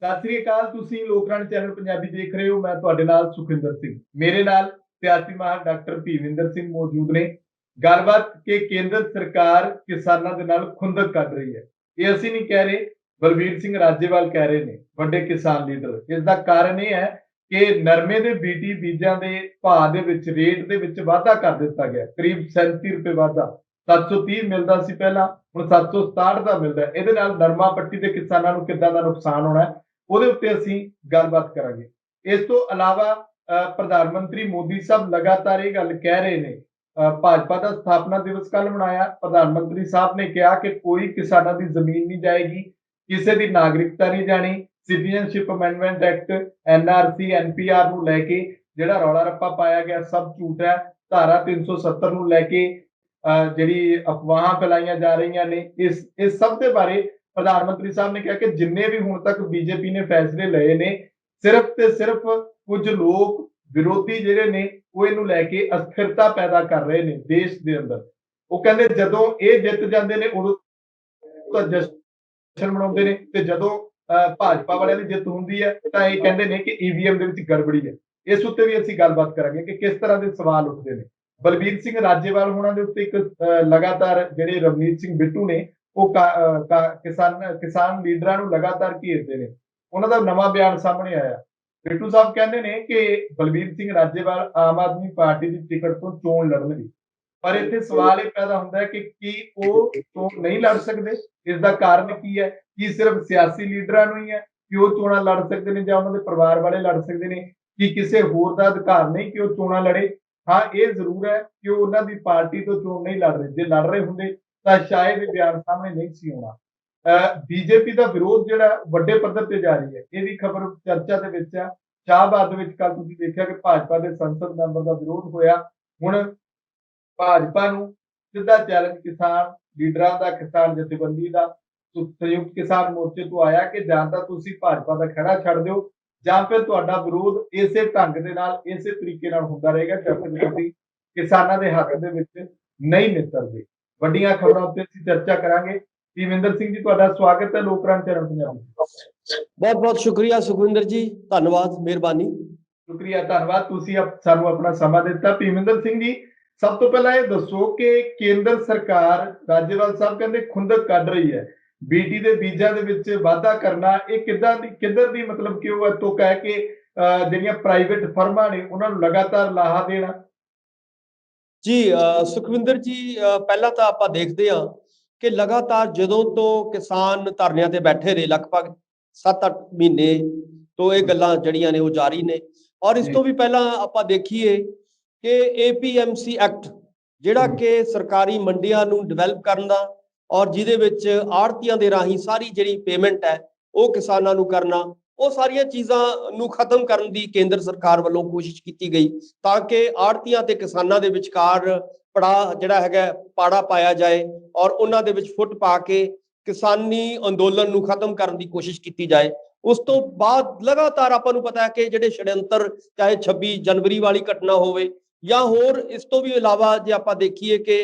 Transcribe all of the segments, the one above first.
ਸਤਿ ਸ੍ਰੀ ਅਕਾਲ। ਤੁਸੀਂ ਲੋਕਰਾਣੀ ਚੈਨਲ ਪੰਜਾਬੀ ਦੇਖ ਰਹੇ ਹੋ। ਮੈਂ ਤੁਹਾਡੇ ਨਾਲ ਸੁਖਿੰਦਰ ਸਿੰਘ, ਮੇਰੇ ਨਾਲ ਸਿਆਸੀ ਮਾਹਰ ਡਾਕਟਰ ਭੀਵਿੰਦਰ ਸਿੰਘ ਮੌਜੂਦ ਨੇ। ਗੱਲਬਾਤ ਕਿ ਕੇਂਦਰ ਸਰਕਾਰ ਕਿਸਾਨਾਂ ਦੇ ਨਾਲ ਖੁੰਦਕ ਕੱਢ ਰਹੀ ਹੈ। ਇਹ ਅਸੀਂ ਨਹੀਂ ਕਹਿ ਰਹੇ, ਬਲਬੀਰ ਸਿੰਘ ਰਾਜੇਵਾਲ ਕਹਿ ਰਹੇ ਨੇ, ਵੱਡੇ ਕਿਸਾਨ ਲੀਡਰ। ਇਸ ਦਾ ਕਾਰਨ ਇਹ ਹੈ ਕਿ ਨਰਮੇ ਦੇ ਬੀਟੀ ਬੀਜਾਂ ਦੇ ਭਾਅ ਦੇ ਵਿੱਚ ਰੇਟ ਦੇ ਵਿੱਚ ਵਾਧਾ ਕਰ ਦਿੱਤਾ ਗਿਆ, ਕਰੀਬ 37 ਰੁਪਏ ਵਾਧਾ। 730 ਮਿਲਦਾ ਸੀ ਪਹਿਲਾਂ, ਹੁਣ 767 ਦਾ ਮਿਲਦਾ ਹੈ। ਇਹਦੇ ਨਾਲ ਨਰਮਾ ਪੱਟੀ ਦੇ ਕਿਸਾਨਾਂ ਨੂੰ ਕਿੱਦਾਂ ਦਾ ਨੁਕਸਾਨ ਹੋਣਾ ਹੈ, ਉਹਦੇ ਉੱਤੇ ਅਸੀਂ ਗੱਲਬਾਤ ਕਰਾਂਗੇ। ਇਸ ਤੋਂ ਇਲਾਵਾ ਪ੍ਰਧਾਨ ਮੰਤਰੀ ਮੋਦੀ ਸਾਹਿਬ ਲਗਾਤਾਰ ਇਹ ਗੱਲ ਕਹਿ ਰਹੇ ਨੇ। ਭਾਜਪਾ ਦਾ ਸਥਾਪਨਾ ਦਿਵਸ ਕੱਲ ਮਨਾਇਆ। ਪ੍ਰਧਾਨ ਮੰਤਰੀ ਸਾਹਿਬ ਨੇ ਕਿਹਾ ਕਿ ਕੋਈ ਕਿਸਾਨਾਂ ਦੀ ਜ਼ਮੀਨ ਨਹੀਂ ਜਾਏਗੀ, ਕਿਸੇ ਦੀ ਨਾਗਰਿਕਤਾ ਨਹੀਂ ਜਾਣੀ। Citizenship amendment act, NRC, NPR ਨੂੰ ਲੈ ਕੇ ਜਿਹੜਾ ਰੌਲਾ ਰੱਪਾ ਪਾਇਆ ਗਿਆ ਸਭ ਝੂਠ ਹੈ। ਧਾਰਾ 370 ਨੂੰ ਲੈ ਕੇ ਜਿਹੜੀ ਅਫਵਾਹਾਂ ਫੈਲਾਈਆਂ ਜਾ ਰਹੀਆਂ ਨੇ, ਇਸ ਸਭ ਦੇ ਬਾਰੇ ਪ੍ਰਧਾਨ ਮੰਤਰੀ ਸਾਹਿਬ ਨੇ ਕਿਹਾ ਕਿ ਜਿੰਨੇ ਵੀ ਹੁਣ ਤੱਕ ਬੀਜੇਪੀ ਨੇ ਫੈਸਲੇ ਲਏ ਨੇ, ਸਿਰਫ ਤੇ ਸਿਰਫ ਕੁਝ ਲੋਕ ਵਿਰੋਧੀ ਜਿਹੜੇ ਨੇ ਉਹ ਇਹਨੂੰ ਲੈ ਕੇ ਅਸਥਿਰਤਾ ਪੈਦਾ ਕਰ ਰਹੇ ਨੇ ਦੇਸ਼ ਦੇ ਅੰਦਰ। ਉਹ ਕਹਿੰਦੇ ਜਦੋਂ ਇਹ ਜਿੱਤ ਜਾਂਦੇ ਨੇ ਉਦੋਂ ਤਾਂ ਜਸ਼ਨ ਮਨਾਉਂਦੇ ਨੇ, ਤੇ ਜਦੋਂ ਭਾਜਪਾ ਵਾਲਿਆਂ ਦੀ ਜਿੱਤ ਹੁੰਦੀ ਹੈ ਤਾਂ ਇਹ ਕਹਿੰਦੇ ਨੇ ਕਿ ਈਵੀਐਮ ਦੇ ਵਿੱਚ ਗੜਬੜੀ ਹੈ। ਇਸ ਉੱਤੇ ਵੀ ਅਸੀਂ ਗੱਲਬਾਤ ਕਰਾਂਗੇ ਕਿ ਕਿਸ ਤਰ੍ਹਾਂ ਦੇ ਸਵਾਲ ਉੱਠਦੇ ਨੇ। ਬਲਬੀਰ ਸਿੰਘ ਰਾਜੇਵਾਲ ਹੋਣਾ ਦੇ ਉੱਤੇ ਇੱਕ ਲਗਾਤਾਰ ਜਿਹੜੇ ਰਵਨੀਤ ਸਿੰਘ ਬਿੱਟੂ ਨੇ ਉਹ ਕਿਸਾਨ ਲੀਡਰਾਂ ਨੂੰ ਲਗਾਤਾਰ ਘੇਰਦੇ ਨੇ। ਉਹਨਾਂ ਦਾ ਨਵਾਂ ਬਿਆਨ ਸਾਹਮਣੇ ਆਇਆ। ਬਿੱਟੂ ਸਾਹਿਬ ਕਹਿੰਦੇ ਨੇ ਕਿ ਬਲਬੀਰ ਸਿੰਘ ਰਾਜੇਵਾਲ ਆਮ ਆਦਮੀ ਪਾਰਟੀ ਦੀ ਟਿਕਟ ਤੋਂ ਚੋਣ ਲੜਨਗੇ, ਪਰ ਇੱਥੇ ਸਵਾਲ ਇਹ ਪੈਦਾ ਹੁੰਦਾ ਹੈ ਕਿ ਕੀ ਉਹ ਚੋਣ ਨਹੀਂ ਲੜ ਸਕਦੇ? ਇਸ ਦਾ ਕਾਰਨ ਕੀ ਹੈ? ਕੀ ਸਿਰਫ ਸਿਆਸੀ ਲੀਡਰਾਂ ਨੂੰ ਹੀ ਹੈ ਕਿ ਉਹ ਚੋਣਾਂ ਲੜ ਸਕਦੇ ਨੇ, ਜਾਂ ਉਹਨਾਂ ਦੇ ਪਰਿਵਾਰ ਵਾਲੇ ਲੜ ਸਕਦੇ ਨੇ? ਕੀ ਕਿਸੇ ਹੋਰ ਦਾ ਅਧਿਕਾਰ ਨਹੀਂ ਕਿ ਉਹ ਚੋਣਾਂ ਲੜੇ? ਹਾਂ, ਇਹ ਜ਼ਰੂਰ ਹੈ ਕਿ ਉਹ ਉਹਨਾਂ ਦੀ ਪਾਰਟੀ ਤੋਂ ਚੋਣ ਨਹੀਂ ਲੜ ਰਹੇ। ਜੇ ਲੜ ਰਹੇ ਹੁੰਦੇ ਤਾਂ ਸ਼ਾਇਦ ਇਹ ਬਿਆਨ ਸਾਹਮਣੇ ਨਹੀਂ ਸੀ ਆਉਣਾ। ਬੀਜੇਪੀ ਦਾ ਵਿਰੋਧ ਜਿਹੜਾ ਵੱਡੇ ਪੱਧਰ ਤੇ ਜਾਰੀ ਹੈ, ਇਹ ਵੀ ਖਬਰ ਚਰਚਾ ਦੇ ਵਿੱਚ ਆ। ਸ਼ਾਹਬਾਦ ਦੇ ਵਿੱਚ ਕੱਲ ਤੁਸੀਂ ਦੇਖਿਆ ਕਿ ਭਾਜਪਾ ਦੇ ਸੰਸਦ ਮੈਂਬਰ ਦਾ ਵਿਰੋਧ ਹੋਇਆ। ਹੁਣ ਭਾਜਪਾ ਨੂੰ ਸਿੱਧਾ ਚੈਲੰਜ ਕਿਸਾਨ ਲੀਡਰਾਂ ਦਾ, ਕਿਸਾਨ ਜਥੇਬੰਦੀ ਦਾ, ਸੰਯੁਕਤ ਕਿਸਾਨ ਮੋਰਚੇ ਤੋਂ ਆਇਆ ਕਿ ਜਾਂ ਤਾਂ ਤੁਸੀਂ ਭਾਜਪਾ ਦਾ ਖਹਿੜਾ ਛੱਡ ਦਿਓ, ਜਾਂ ਫਿਰ ਤੁਹਾਡਾ ਵਿਰੋਧ ਇਸੇ ਢੰਗ ਦੇ ਨਾਲ, ਇਸੇ ਤਰੀਕੇ ਨਾਲ ਹੁੰਦਾ ਰਹੇਗਾ ਜਦ ਤੱਕ ਤੁਸੀਂ ਕਿਸਾਨਾਂ ਦੇ ਹੱਕ ਦੇ ਵਿੱਚ ਨਹੀਂ ਨਿੱਤਰਦੇ। ਵੱਡੀਆਂ ਖਬਰਾਂ ਉੱਤੇ ਅਸੀਂ ਚਰਚਾ ਕਰਾਂਗੇ। ਭੀਵਿੰਦਰ ਸਿੰਘ ਜੀ, ਤੁਹਾਡਾ ਸਵਾਗਤ ਹੈ ਲੋਕਰਾਣੀ ਚੈਨਲ ਪੰਜਾਬੀ। ਬਹੁਤ ਬਹੁਤ ਸ਼ੁਕਰੀਆ ਸੁਖਵਿੰਦਰ ਜੀ, ਧੰਨਵਾਦ, ਮਿਹਰਬਾਨੀ। ਸ਼ੁਕਰੀਆ, ਧੰਨਵਾਦ, ਤੁਸੀਂ ਸਾਨੂੰ ਆਪਣਾ ਸਮਾਂ ਦਿੱਤਾ। ਭੀਵਿੰਦਰ ਸਿੰਘ ਜੀ, ਸਭ ਤੋਂ ਪਹਿਲਾਂ ਇਹ ਦੱਸੋ ਕਿ ਕੇਂਦਰ ਸਰਕਾਰ, ਰਾਜੇਵਾਲ ਸਾਹਿਬ ਕਹਿੰਦੇ ਖੁੰਦਕ ਕੱਢ ਰਹੀ ਹੈ, ਬੀਟੀ ਦੇ ਬੀਜਾਂ ਦੇ ਵਿੱਚ ਵਾਧਾ ਕਰਨਾ, ਇਹ ਕਿੱਧਰ ਦੀ ਮਤਲਬ ਕਿ ਉਹ ਤੋਂ ਕਹਿ ਕੇ ਜਿਹੜੀਆਂ ਪ੍ਰਾਈਵੇਟ ਫਰਮਾਂ ਨੇ ਉਹਨਾਂ ਨੂੰ ਲਗਾਤਾਰ ਲਾਹਾ ਦੇਣਾ? ਜੀ ਸੁਖਵਿੰਦਰ ਜੀ, ਪਹਿਲਾਂ ਤਾਂ ਆਪਾਂ ਦੇਖਦੇ ਹਾਂ ਕਿ ਲਗਾਤਾਰ ਜਦੋਂ ਤੋਂ ਕਿਸਾਨ ਧਰਨਿਆਂ ਤੇ ਬੈਠੇ ਰਹੇ, ਲਗਭਗ 7-8 ਮਹੀਨੇ ਤੋਂ ਇਹ ਗੱਲਾਂ ਜਿਹੜੀਆਂ ਨੇ ਉਹ ਜਾਰੀ ਨੇ। ਔਰ ਇਸ ਤੋਂ ਵੀ ਪਹਿਲਾਂ ਆਪਾਂ ਦੇਖੀਏ ਕਿ ਏਪੀਐਮਸੀ ਐਕਟ, ਜਿਹੜਾ ਕਿ ਸਰਕਾਰੀ ਮੰਡੀਆਂ ਨੂੰ ਡਿਵੈਲਪ ਕਰਨ ਦਾ ਔਰ ਜਿਹਦੇ ਵਿੱਚ ਆੜ੍ਹਤੀਆਂ ਦੇ ਰਾਹੀਂ ਸਾਰੀ ਜਿਹੜੀ ਪੇਮੈਂਟ ਹੈ ਉਹ ਕਿਸਾਨਾਂ ਨੂੰ ਕਰਨਾ, ਉਹ ਸਾਰੀਆਂ ਚੀਜ਼ਾਂ ਨੂੰ ਖਤਮ ਕਰਨ ਦੀ ਕੇਂਦਰ ਸਰਕਾਰ ਵੱਲੋਂ ਕੋਸ਼ਿਸ਼ ਕੀਤੀ ਗਈ ਤਾਂ ਕਿ ਆੜ੍ਹਤੀਆਂ ਤੇ ਕਿਸਾਨਾਂ ਦੇ ਵਿਚਕਾਰ ਜਿਹੜਾ ਹੈਗਾ ਪਾੜਾ ਪਾਇਆ ਜਾਏ ਔਰ ਉਹਨਾਂ ਦੇ ਵਿੱਚ ਫੁੱਟ ਪਾ ਕੇ ਕਿਸਾਨੀ ਅੰਦੋਲਨ ਨੂੰ ਖਤਮ ਕਰਨ ਦੀ ਕੋਸ਼ਿਸ਼ ਕੀਤੀ ਜਾਏ। ਉਸ ਤੋਂ ਬਾਅਦ ਲਗਾਤਾਰ ਆਪਾਂ ਨੂੰ ਪਤਾ ਹੈ ਕਿ ਜਿਹੜੇ ਛੜਯੰਤਰ, ਚਾਹੇ 26 ਜਨਵਰੀ ਵਾਲੀ ਘਟਨਾ ਹੋਵੇ ਜਾਂ ਹੋਰ, ਇਸ ਤੋਂ ਵੀ ਇਲਾਵਾ ਜੇ ਆਪਾਂ ਦੇਖੀਏ ਕਿ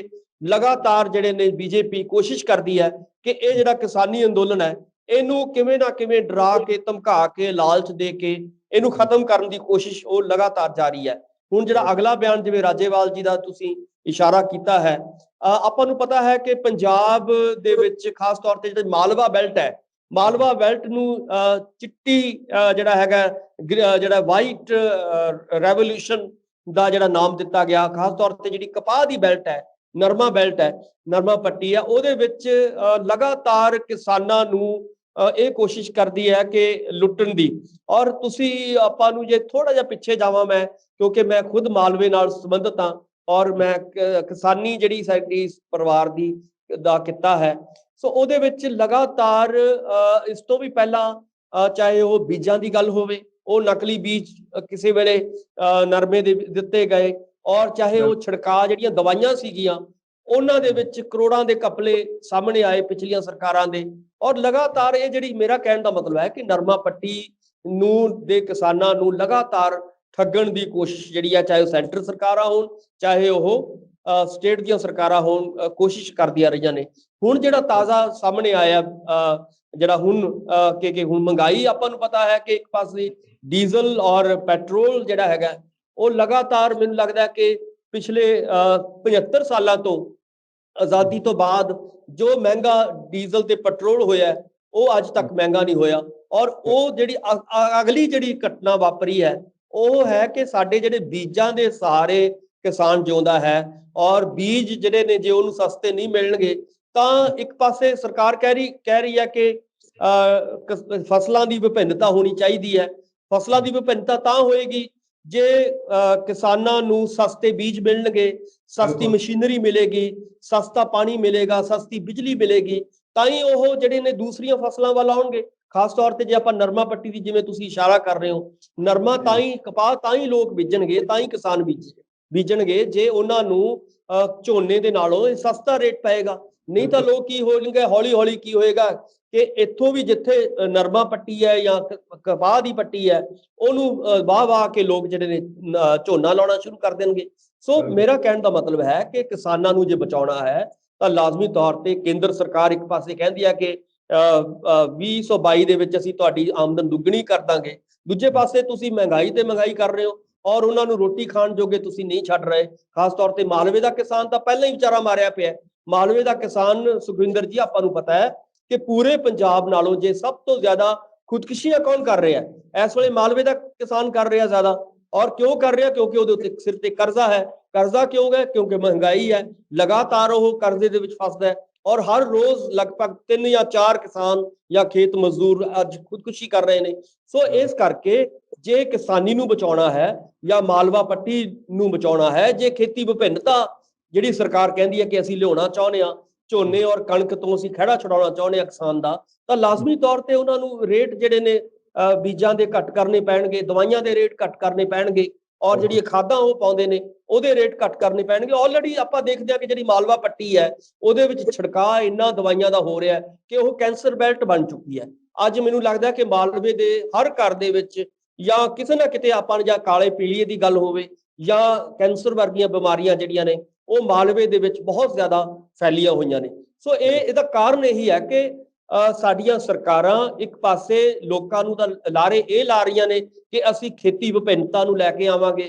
ਲਗਾਤਾਰ ਜਿਹੜੇ ਨੇ ਬੀਜੇਪੀ ਕੋਸ਼ਿਸ਼ ਕਰਦੀ ਹੈ ਕਿ ਇਹ ਜਿਹੜਾ ਕਿਸਾਨੀ ਅੰਦੋਲਨ ਹੈ ਇਹਨੂੰ ਕਿਵੇਂ ਨਾ ਕਿਵੇਂ ਡਰਾ ਕੇ, ਧਮਕਾ ਕੇ, ਲਾਲਚ ਦੇ ਕੇ ਇਹਨੂੰ ਖਤਮ ਕਰਨ ਦੀ ਕੋਸ਼ਿਸ਼ ਉਹ ਲਗਾਤਾਰ ਜਾਰੀ ਹੈ। ਹੁਣ ਜਿਹੜਾ ਅਗਲਾ ਬਿਆਨ ਜਿਵੇਂ ਰਾਜੇਵਾਲ ਜੀ ਦਾ ਤੁਸੀਂ ਇਸ਼ਾਰਾ ਕੀਤਾ ਹੈ, ਆਪਾਂ ਨੂੰ ਪਤਾ ਹੈ ਕਿ ਪੰਜਾਬ ਦੇ ਵਿੱਚ ਖਾਸ ਤੌਰ ਤੇ ਜਿਹੜਾ ਮਾਲਵਾ ਬੈਲਟ ਹੈ, ਮਾਲਵਾ ਬੈਲਟ ਨੂੰ ਚਿੱਟੀ ਜਿਹੜਾ ਹੈਗਾ, ਜਿਹੜਾ ਵਾਈਟ ਰੈਵੋਲੂਸ਼ਨ ਦਾ ਜਿਹੜਾ ਨਾਮ ਦਿੱਤਾ ਗਿਆ। ਖਾਸ ਤੌਰ ਤੇ ਜਿਹੜੀ ਕਪਾਹ ਦੀ ਬੈਲਟ ਹੈ, ਨਰਮਾ ਬੈਲਟ ਹੈ, ਨਰਮਾ ਪੱਟੀ ਹੈ, ਉਹਦੇ ਵਿੱਚ ਲਗਾਤਾਰ ਕਿਸਾਨਾਂ ਨੂੰ ਇਹ ਕੋਸ਼ਿਸ਼ ਕਰਦੀ ਹੈ ਕਿ ਲੁੱਟਣ ਦੀ। ਔਰ ਤੁਸੀਂ ਆਪਾਂ ਨੂੰ ਜੇ ਥੋੜਾ ਜਿਹਾ ਪਿੱਛੇ ਜਾਵਾਂ ਮੈਂ, ਕਿਉਂਕਿ ਮੈਂ ਖੁਦ ਮਾਲਵੇ ਨਾਲ ਸੰਬੰਧਿਤ ਹਾਂ ਔਰ ਮੈਂ ਕਿਸਾਨੀ ਜਿਹੜੀ ਸਾਡੀ ਪਰਿਵਾਰ ਦਾ ਕਿੱਤਾ ਹੈ, ਸੋ ਉਹਦੇ ਵਿੱਚ ਲਗਾਤਾਰ ਇਸ ਤੋਂ ਵੀ ਪਹਿਲਾਂ ਚਾਹੇ ਉਹ ਬੀਜਾਂ ਦੀ ਗੱਲ ਹੋਵੇ, ਉਹ ਨਕਲੀ ਬੀਜ ਕਿਸੇ ਵੇਲੇ ਨਰਮੇ ਦੇ ਦਿੱਤੇ ਗਏ, ਔਰ ਚਾਹੇ ਉਹ ਛਿੜਕਾ ਜਿਹੜੀਆਂ ਦਵਾਈਆਂ ਸੀਗੀਆਂ ਉਹਨਾਂ ਦੇ ਵਿੱਚ ਕਰੋੜਾਂ ਦੇ ਘਪਲੇ ਸਾਹਮਣੇ ਆਏ ਪਿਛਲੀਆਂ ਸਰਕਾਰਾਂ ਦੇ। ਔਰ ਲਗਾਤਾਰ ਇਹ ਜਿਹੜੀ, ਮੇਰਾ ਕਹਿਣ ਦਾ ਮਤਲਬ ਹੈ ਕਿ ਨਰਮਾ ਪੱਟੀ ਨੂੰ ਦੇ ਕਿਸਾਨਾਂ ਨੂੰ ਲਗਾਤਾਰ ਠੱਗਣ ਦੀ ਕੋਸ਼ਿਸ਼ ਜਿਹੜੀ ਹੈ, ਚਾਹੇ ਉਹ ਸੈਂਟਰ ਸਰਕਾਰਾਂ ਹੋਣ, ਚਾਹੇ ਉਹ ਸਟੇਟ ਦੀਆਂ ਸਰਕਾਰਾਂ ਹੋਣ ਕੋਸ਼ਿਸ਼ ਕਰਦੀਆਂ ਰਹੀਆਂ ਨੇ। ਹੁਣ ਜਿਹੜਾ ਤਾਜ਼ਾ ਸਾਹਮਣੇ ਆਇਆ ਜਿਹੜਾ ਹੁਣ ਕਿ ਹੁਣ ਮਹਿੰਗਾਈ, ਆਪਾਂ ਨੂੰ ਪਤਾ ਹੈ ਕਿ ਇੱਕ ਪਾਸੇ ਡੀਜ਼ਲ ਔਰ ਪੈਟਰੋਲ ਜਿਹੜਾ ਹੈਗਾ ਉਹ ਲਗਾਤਾਰ, ਮੈਨੂੰ ਲੱਗਦਾ ਕਿ ਪਿਛਲੇ 75 ਸਾਲਾਂ ਤੋਂ, ਆਜ਼ਾਦੀ ਤੋਂ ਬਾਅਦ ਜੋ ਮਹਿੰਗਾ ਡੀਜ਼ਲ ਤੇ ਪੈਟਰੋਲ ਹੋਇਆ ਉਹ ਅੱਜ ਤੱਕ ਮਹਿੰਗਾ ਨਹੀਂ ਹੋਇਆ। ਔਰ ਉਹ ਜਿਹੜੀ ਅਗਲੀ ਜਿਹੜੀ ਘਟਨਾ ਵਾਪਰੀ ਹੈ ਉਹ ਹੈ ਕਿ ਸਾਡੇ ਜਿਹੜੇ ਬੀਜਾਂ ਦੇ ਸਹਾਰੇ ਕਿਸਾਨ ਜਿਉਂਦਾ ਹੈ, ਔਰ ਬੀਜ ਜਿਹੜੇ ਨੇ ਜੇ ਉਹਨੂੰ ਸਸਤੇ ਨਹੀਂ ਮਿਲਣਗੇ ਤਾਂ ਇੱਕ ਪਾਸੇ ਸਰਕਾਰ ਕਹਿ ਰਹੀ ਹੈ ਕਿ ਫਸਲਾਂ ਦੀ ਵਿਭਿੰਨਤਾ ਹੋਣੀ ਚਾਹੀਦੀ ਹੈ। ਫਸਲਾਂ ਦੀ ਵਿਭਿੰਨਤਾ ਤਾਂ ਹੋਏਗੀ ਜੇ ਕਿਸਾਨਾਂ ਨੂੰ ਸਸਤੇ ਬੀਜ ਮਿਲਣਗੇ, ਸਸਤੀ ਮਸ਼ੀਨਰੀ ਮਿਲੇਗੀ, ਸਸਤਾ ਪਾਣੀ ਮਿਲੇਗਾ, ਸਸਤੀ ਬਿਜਲੀ ਮਿਲੇਗੀ, ਤਾਂ ਹੀ ਉਹ ਜਿਹੜੇ ਨੇ ਦੂਸਰੀਆਂ ਫਸਲਾਂ ਵੱਲ ਆਉਣਗੇ। ਖਾਸ ਤੌਰ ਤੇ ਜੇ ਆਪਾਂ ਨਰਮਾ ਪੱਟੀ ਦੀ ਜਿਵੇਂ ਤੁਸੀਂ ਇਸ਼ਾਰਾ ਕਰ ਰਹੇ ਹੋ, ਨਰਮਾ ਤਾਂ ਹੀ, ਕਪਾਹ ਤਾਂ ਹੀ ਲੋਕ ਬੀਜਣਗੇ, ਤਾਂ ਹੀ ਕਿਸਾਨ ਬੀਜਣਗੇ ਜੇ ਉਹਨਾਂ ਨੂੰ ਝੋਨੇ ਦੇ ਨਾਲੋਂ ਸਸਤਾ ਰੇਟ ਪਏਗਾ। ਨਹੀਂ ਤਾਂ ਲੋਕ ਕੀ ਹੋਣਗੇ, ਹੌਲੀ ਹੌਲੀ ਕੀ ਹੋਏਗਾ ਕਿ ਇੱਥੋਂ ਵੀ ਜਿੱਥੇ ਨਰਮਾ ਪੱਟੀ ਹੈ ਜਾਂ ਕਪਾਹ ਦੀ ਪੱਟੀ ਹੈ ਉਹਨੂੰ ਵਾਹ ਕੇ ਲੋਕ ਜਿਹੜੇ ਨੇ ਝੋਨਾ ਲਾਉਣਾ ਸ਼ੁਰੂ ਕਰ ਦੇਣਗੇ। ਸੋ ਮੇਰਾ ਕਹਿਣ ਦਾ ਮਤਲਬ ਹੈ ਕਿ ਕਿਸਾਨਾਂ ਨੂੰ ਜੇ ਬਚਾਉਣਾ ਹੈ ਤਾਂ ਲਾਜ਼ਮੀ ਤੌਰ ਤੇ ਕੇਂਦਰ ਸਰਕਾਰ ਇੱਕ ਪਾਸੇ ਕਹਿੰਦੀ ਹੈ ਕਿ 2022 ਦੇ ਵਿੱਚ ਅਸੀਂ ਤੁਹਾਡੀ ਆਮਦਨ ਦੁੱਗਣੀ ਕਰ ਦਾਂਗੇ, ਦੂਜੇ ਪਾਸੇ ਤੁਸੀਂ ਮਹਿੰਗਾਈ ਤੇ ਮਹਿੰਗਾਈ ਕਰ ਰਹੇ ਹੋ ਔਰ ਉਹਨਾਂ ਨੂੰ ਰੋਟੀ ਖਾਣ ਜੋਗੇ ਤੁਸੀਂ ਨਹੀਂ ਛੱਡ ਰਹੇ। ਖਾਸ ਤੌਰ ਤੇ ਮਾਲਵੇ ਦਾ ਕਿਸਾਨ ਤਾਂ ਪਹਿਲਾਂ ਹੀ ਵਿਚਾਰਾ ਮਾਰਿਆ ਪਿਆ। ਮਾਲਵੇ ਦਾ ਕਿਸਾਨ, ਸੁਖਵਿੰਦਰ ਜੀ, ਆਪਾਂ ਨੂੰ ਪਤਾ ਹੈ ਕਿ ਪੂਰੇ ਪੰਜਾਬ ਨਾਲੋਂ ਜੇ ਸਭ ਤੋਂ ਜ਼ਿਆਦਾ ਖੁਦਕੁਸ਼ੀਆਂ ਕੌਣ ਕਰ ਰਿਹਾ ਇਸ ਵੇਲੇ, ਮਾਲਵੇ ਦਾ ਕਿਸਾਨ ਕਰ ਰਿਹਾ ਜ਼ਿਆਦਾ। ਔਰ ਕਿਉਂ ਕਰ ਰਿਹਾ? ਕਿਉਂਕਿ ਉਹਦੇ ਉੱਤੇ ਸਿਰ ਤੇ ਕਰਜ਼ਾ ਹੈ। ਕਰਜ਼ਾ ਕਿਉਂ ਹੈ? ਕਿਉਂਕਿ ਮਹਿੰਗਾਈ ਹੈ, ਲਗਾਤਾਰ ਉਹ ਕਰਜ਼ੇ ਦੇ ਵਿੱਚ ਫਸਦਾ ਹੈ ਔਰ ਹਰ ਰੋਜ਼ ਲਗਭਗ 3 ਜਾਂ 4 ਕਿਸਾਨ ਜਾਂ ਖੇਤ ਮਜ਼ਦੂਰ ਅੱਜ ਖੁਦਕੁਸ਼ੀ ਕਰ ਰਹੇ ਨੇ। ਸੋ ਇਸ ਕਰਕੇ ਜੇ ਕਿਸਾਨੀ ਨੂੰ ਬਚਾਉਣਾ ਹੈ ਜਾਂ ਮਾਲਵਾ ਪੱਟੀ ਨੂੰ ਬਚਾਉਣਾ ਹੈ, ਜੇ ਖੇਤੀ ਵਿਭਿੰਨਤਾ ਜਿਹੜੀ ਸਰਕਾਰ ਕਹਿੰਦੀ ਹੈ ਕਿ ਅਸੀਂ ਲਿਆਉਣਾ ਚਾਹੁੰਦੇ ਹਾਂ, ਝੋਨੇ ਔਰ ਕਣਕ ਤੋਂ ਅਸੀਂ ਖਹਿੜਾ ਛੁਡਾਉਣਾ ਚਾਹੁੰਦੇ ਹਾਂ ਕਿਸਾਨ ਦਾ, ਤਾਂ ਲਾਜ਼ਮੀ ਤੌਰ ਤੇ ਉਹਨਾਂ ਨੂੰ ਰੇਟ ਜਿਹੜੇ ਨੇ ਬੀਜਾਂ ਦੇ ਘੱਟ ਕਰਨੇ ਪੈਣਗੇ, ਦਵਾਈਆਂ ਦੇ ਰੇਟ ਘੱਟ ਕਰਨੇ ਪੈਣਗੇ ਔਰ ਜਿਹੜੀਆਂ ਖਾਦਾਂ ਉਹ ਪਾਉਂਦੇ ਨੇ ਉਹਦੇ ਰੇਟ ਘੱਟ ਕਰਨੇ ਪੈਣਗੇ। ਆਲਰੇਡੀ ਆਪਾਂ ਦੇਖਦੇ ਹਾਂ ਕਿ ਜਿਹੜੀ ਮਾਲਵਾ ਪੱਟੀ ਹੈ ਉਹਦੇ ਵਿੱਚ ਛਿੜਕਾਅ ਇੰਨਾ ਦਵਾਈਆਂ ਦਾ ਹੋ ਰਿਹਾ ਕਿ ਉਹ ਕੈਂਸਰ ਬੈਲਟ ਬਣ ਚੁੱਕੀ ਹੈ। ਅੱਜ ਮੈਨੂੰ ਲੱਗਦਾ ਕਿ ਮਾਲਵੇ ਦੇ ਹਰ ਘਰ ਦੇ ਵਿੱਚ ਜਾਂ ਕਿਸੇ ਨਾ ਕਿਤੇ ਆਪਾਂ ਜਾਂ ਕਾਲੇ ਪੀਲੀਏ ਦੀ ਗੱਲ ਹੋਵੇ ਜਾਂ ਕੈਂਸਰ ਵਰਗੀਆਂ ਬਿਮਾਰੀਆਂ ਜਿਹੜੀਆਂ ਨੇ ਉਹ ਮਾਲਵੇ ਦੇ ਵਿੱਚ ਬਹੁਤ ਜ਼ਿਆਦਾ ਫੈਲੀਆਂ ਹੋਈਆਂ ਨੇ। ਸੋ ਇਹਦਾ ਕਾਰਨ ਇਹੀ ਹੈ ਕਿ ਸਾਡੀਆਂ ਸਰਕਾਰਾਂ ਇੱਕ ਪਾਸੇ ਲੋਕਾਂ ਨੂੰ ਤਾਂ ਲਾਰੇ ਇਹ ਲਾ ਰਹੀਆਂ ਨੇ ਕਿ ਅਸੀਂ ਖੇਤੀ ਵਿਭਿੰਨਤਾ ਨੂੰ ਲੈ ਕੇ ਆਵਾਂਗੇ,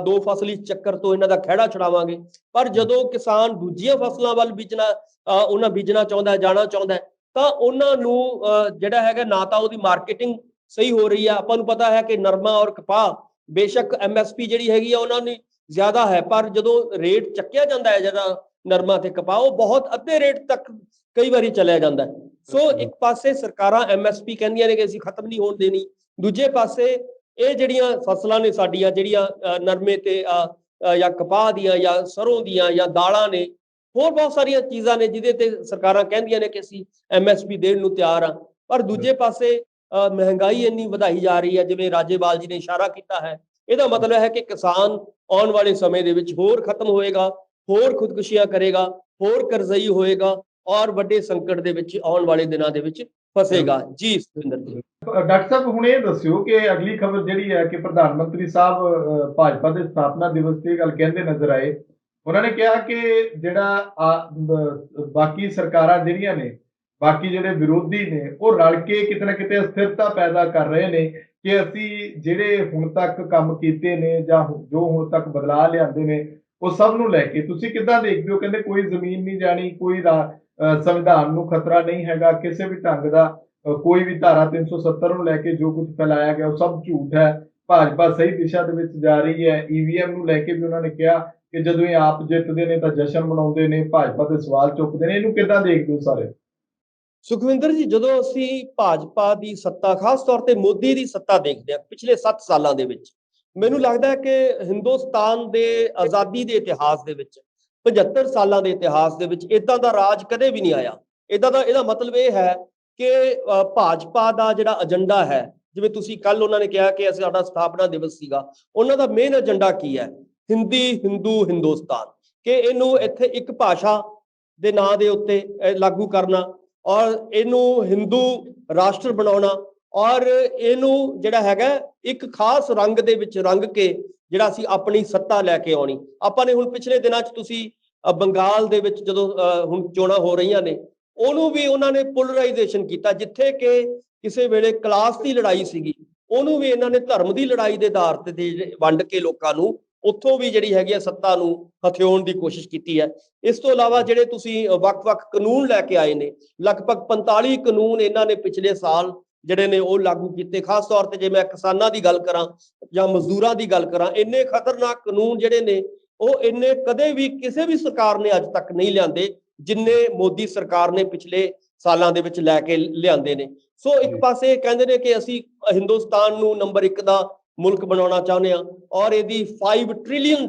2 ਫਸਲੀ ਚੱਕਰ ਤੋਂ ਇਹਨਾਂ ਦਾ ਖਹਿੜਾ ਛੁਡਾਵਾਂਗੇ, ਪਰ ਜਦੋਂ ਕਿਸਾਨ ਦੂਜੀਆਂ ਫਸਲਾਂ ਵੱਲ ਬੀਜਣਾ ਚਾਹੁੰਦਾ, ਜਾਣਾ ਚਾਹੁੰਦਾ, ਤਾਂ ਉਹਨਾਂ ਨੂੰ ਜਿਹੜਾ ਹੈਗਾ ਨਾ ਤਾਂ ਉਹਦੀ ਮਾਰਕੀਟਿੰਗ ਸਹੀ ਹੋ ਰਹੀ ਹੈ। ਆਪਾਂ ਨੂੰ ਪਤਾ ਹੈ ਕਿ ਨਰਮਾ ਔਰ ਕਪਾਹ ਬੇਸ਼ੱਕ MSP ਜਿਹੜੀ ਹੈਗੀ ਆ ਉਹਨਾਂ ਦੀ ਜ਼ਿਆਦਾ ਹੈ, ਪਰ ਜਦੋਂ ਰੇਟ ਚੱਕਿਆ ਜਾਂਦਾ ਹੈ ਜਿਹੜਾ ਨਰਮਾ ਤੇ ਕਪਾਹ, ਉਹ ਬਹੁਤ ਅੱਧੇ ਰੇਟ ਤੱਕ ਕਈ ਵਾਰੀ ਚਲਿਆ ਜਾਂਦਾ। ਸੋ ਇੱਕ ਪਾਸੇ ਸਰਕਾਰਾਂ MSP ਕਹਿੰਦੀਆਂ ਨੇ ਕਿ ਅਸੀਂ ਖਤਮ ਨਹੀਂ ਹੋਣ ਦੇਣੀ, ਦੂਜੇ ਪਾਸੇ ਇਹ ਜਿਹੜੀਆਂ ਫਸਲਾਂ ਨੇ ਸਾਡੀਆਂ, ਜਿਹੜੀਆਂ ਨਰਮੇ ਤੇ ਜਾਂ ਕਪਾਹ ਦੀਆਂ ਜਾਂ ਸਰੋਂ ਦੀਆਂ ਜਾਂ ਦਾਲਾਂ ਨੇ, ਹੋਰ ਬਹੁਤ ਸਾਰੀਆਂ ਚੀਜ਼ਾਂ ਨੇ ਜਿਹਦੇ ਤੇ ਸਰਕਾਰਾਂ ਕਹਿੰਦੀਆਂ ਨੇ ਕਿ ਅਸੀਂ MSP ਦੇਣ ਨੂੰ ਤਿਆਰ ਹਾਂ, ਪਰ ਦੂਜੇ ਪਾਸੇ ਮਹਿੰਗਾਈ ਇੰਨੀ ਵਧਾਈ ਜਾ ਰਹੀ ਹੈ। ਜਿਵੇਂ ਰਾਜੇਵਾਲ ਜੀ ਨੇ ਇਸ਼ਾਰਾ ਕੀਤਾ ਹੈ, ਇਹਦਾ ਮਤਲਬ ਹੈ ਕਿ ਕਿਸਾਨ ਆਉਣ ਵਾਲੇ ਸਮੇਂ ਦੇ ਵਿੱਚ ਹੋਰ ਖਤਮ ਹੋਏਗਾ, ਹੋਰ ਖੁਦਕੁਸ਼ੀਆਂ ਕਰੇਗਾ, ਹੋਰ ਕਰਜ਼ਈ ਹੋਏਗਾ ਔਰ ਵੱਡੇ ਸੰਕਟ ਦੇ ਵਿੱਚ ਆਉਣ ਵਾਲੇ ਦਿਨਾਂ ਦੇ ਵਿੱਚ ਫਸੇਗਾ। ਜੀ ਸੁਖਿੰਦਰ ਜੀ। ਡਾਕਟਰ ਸਾਹਿਬ, ਹੁਣ ਇਹ ਦੱਸਿਓ ਕਿ ਅਗਲੀ ਖਬਰ ਜਿਹੜੀ ਹੈ ਕਿ ਪ੍ਰਧਾਨ ਮੰਤਰੀ ਸਾਹਿਬ ਭਾਜਪਾ ਦੇ ਸਥਾਪਨਾ ਦਿਵਸ ਤੇ ਗੱਲ ਕਹਿੰਦੇ ਨਜ਼ਰ ਆਏ। ਉਹਨਾਂ ਨੇ ਕਿਹਾ ਕਿ ਜਿਹੜਾ ਬਾਕੀ ਸਰਕਾਰਾਂ ਜਿਹੜੀਆਂ ਨੇ, ਬਾਕੀ ਜਿਹੜੇ ਵਿਰੋਧੀ ਨੇ, ਉਹ ਰਲ ਕੇ ਕਿਤੇ ਨਾ ਕਿਤੇ ਅਸਥਿਰਤਾ ਪੈਦਾ ਕਰ ਰਹੇ ਨੇ ਕਿ ਅਸੀਂ ਜਿਹੜੇ ਹੁਣ ਤੱਕ ਕੰਮ ਕੀਤੇ ਨੇ ਜਾਂ ਜੋ ਹੁਣ ਤੱਕ ਬਦਲਾਅ ਲਿਆਂਦੇ ਨੇ ਉਹ ਸਭ ਨੂੰ ਲੈ ਕੇ ਤੁਸੀਂ ਕਿੱਦਾਂ ਦੇਖਦੇ ਹੋ? ਕਹਿੰਦੇ ਕੋਈ ਜ਼ਮੀਨ ਨਹੀਂ ਜਾਣੀ, ਕੋਈ ਸੰਵਿਧਾਨ ਨੂੰ ਖਤਰਾ ਨਹੀਂ ਹੈਗਾ ਕਿਸੇ ਵੀ ਢੰਗ ਦਾ, ਕੋਈ ਵੀ ਧਾਰਾ 370 ਨੂੰ ਲੈ ਕੇ ਜੋ ਕੁਝ ਫੈਲਾਇਆ ਗਿਆ ਉਹ ਸਭ ਝੂਠ ਹੈ, ਭਾਜਪਾ ਸਹੀ ਦਿਸ਼ਾ ਦੇ ਵਿੱਚ ਜਾ ਰਹੀ ਹੈ। EVM ਨੂੰ ਲੈ ਕੇ ਵੀ ਉਹਨਾਂ ਨੇ ਕਿਹਾ ਕਿ ਜਦੋਂ ਇਹ ਆਪ ਜਿੱਤਦੇ ਨੇ ਤਾਂ ਜਸ਼ਨ ਮਨਾਉਂਦੇ ਨੇ, ਭਾਜਪਾ ਤੇ ਸਵਾਲ ਚੁੱਕਦੇ ਨੇ। ਇਹਨੂੰ ਕਿੱਦਾਂ ਦੇਖਦੇ ਹੋ ਸਾਰੇ? ਸੁਖਵਿੰਦਰ ਜੀ, ਜਦੋਂ ਅਸੀਂ ਭਾਜਪਾ ਦੀ ਸੱਤਾ, ਖਾਸ ਤੌਰ ਤੇ ਮੋਦੀ ਦੀ ਸੱਤਾ ਦੇਖਦੇ ਹਾਂ ਪਿਛਲੇ 7 ਸਾਲਾਂ ਦੇ ਵਿੱਚ, ਮੈਨੂੰ ਲੱਗਦਾ ਹੈ ਕਿ ਹਿੰਦੁਸਤਾਨ ਦੇ ਆਜ਼ਾਦੀ ਦੇ ਇਤਿਹਾਸ ਦੇ ਵਿੱਚ, 75 ਸਾਲਾਂ ਦੇ ਇਤਿਹਾਸ ਦੇ ਵਿੱਚ ਇਦਾਂ ਦਾ ਰਾਜ ਕਦੇ ਵੀ ਨਹੀਂ ਆਇਆ। ਇਹਦਾ ਮਤਲਬ ਇਹ ਹੈ ਕਿ ਭਾਜਪਾ ਦਾ ਜਿਹੜਾ ਏਜੰਡਾ ਹੈ, ਜਿਵੇਂ ਤੁਸੀਂ ਕੱਲ ਉਹਨਾਂ ਨੇ ਕਿਹਾ ਕਿ ਸਾਡਾ ਸਥਾਪਨਾ ਦਿਵਸ ਸੀਗਾ, ਉਹਨਾਂ ਦਾ ਮੇਨ ਏਜੰਡਾ ਕੀ ਹੈ? ਹਿੰਦੀ, ਹਿੰਦੂ, ਹਿੰਦੁਸਤਾਨ, ਕਿ ਇਹਨੂੰ ਇੱਥੇ ਇੱਕ ਭਾਸ਼ਾ ਦੇ ਨਾਂ ਦੇ ਉੱਤੇ ਲਾਗੂ ਕਰਨਾ ਔਰ ਇਹਨੂੰ ਹਿੰਦੂ ਰਾਸ਼ਟਰ ਬਣਾਉਣਾ ਔਰ ਇਹਨੂੰ ਜਿਹੜਾ ਹੈਗਾ ਇੱਕ ਖਾਸ ਰੰਗ ਦੇ ਵਿੱਚ ਰੰਗ ਕੇ ਜਿਹੜਾ ਅਸੀਂ ਆਪਣੀ ਸੱਤਾ ਲੈ ਕੇ ਆਉਣੀ। ਆਪਾਂ ਨੇ ਹੁਣ ਪਿਛਲੇ ਦਿਨਾਂ 'ਚ ਤੁਸੀਂ ਬੰਗਾਲ ਦੇ ਵਿੱਚ ਜਦੋਂ ਹੁਣ ਚੋਣਾਂ ਹੋ ਰਹੀਆਂ ਨੇ, ਉਹਨੂੰ ਵੀ ਉਹਨਾਂ ਨੇ ਪੋਲਰਾਈਜੇਸ਼ਨ ਕੀਤਾ, ਜਿੱਥੇ ਕਿ ਕਿਸੇ ਵੇਲੇ ਕਲਾਸ ਦੀ ਲੜਾਈ ਸੀਗੀ, ਉਹਨੂੰ ਵੀ ਇਹਨਾਂ ਨੇ ਧਰਮ ਦੀ ਲੜਾਈ ਦੇ ਆਧਾਰ ਤੇ ਵੰਡ ਕੇ ਲੋਕਾਂ ਨੂੰ ਉੱਥੋਂ ਵੀ ਜਿਹੜੀ ਹੈਗੀ ਆ ਸੱਤਾ ਨੂੰ ਹਥਿਆਉਣ ਦੀ ਕੋਸ਼ਿਸ਼ ਕੀਤੀ ਹੈ। ਇਸ ਤੋਂ ਇਲਾਵਾ ਜਿਹੜੇ ਤੁਸੀਂ ਵੱਖ-ਵੱਖ ਕਾਨੂੰਨ ਲੈ ਕੇ ਆਏ ਨੇ, ਲਗਭਗ 45 ਕਾਨੂੰਨ ਇਹਨਾਂ ਨੇ ਪਿਛਲੇ ਸਾਲ ਜਿਹੜੇ ਨੇ ਉਹ ਲਾਗੂ ਕੀਤੇ। ਖਾਸ ਤੌਰ ਤੇ ਜੇ ਮੈਂ ਕਿਸਾਨਾਂ ਦੀ ਗੱਲ ਕਰਾਂ ਜਾਂ ਮਜ਼ਦੂਰਾਂ ਦੀ ਗੱਲ ਕਰਾਂ, ਇੰਨੇ ਖਤਰਨਾਕ ਕਾਨੂੰਨ ਜਿਹੜੇ ਨੇ ਉਹ ਇੰਨੇ ਕਦੇ ਵੀ ਕਿਸੇ ਵੀ ਸਰਕਾਰ ਨੇ ਅੱਜ ਤੱਕ ਨਹੀਂ ਲਿਆਂਦੇ, ਜਿੰਨੇ ਮੋਦੀ ਸਰਕਾਰ ਨੇ ਪਿਛਲੇ ਸਾਲਾਂ ਦੇ ਵਿੱਚ ਲੈ ਕੇ ਲਿਆਂਦੇ ਨੇ। ਸੋ ਇੱਕ ਪਾਸੇ ਕਹਿੰਦੇ ਨੇ ਕਿ ਅਸੀਂ ਹਿੰਦੁਸਤਾਨ ਨੂੰ ਨੰਬਰ 1 ਦਾ ਮੁਲਕ ਬਣਾਉਣਾ ਚਾਹੁੰਦੇ ਹਾਂ ਔਰ ਇਹਦੀ 5 ਟ੍ਰਿਲੀਅਨ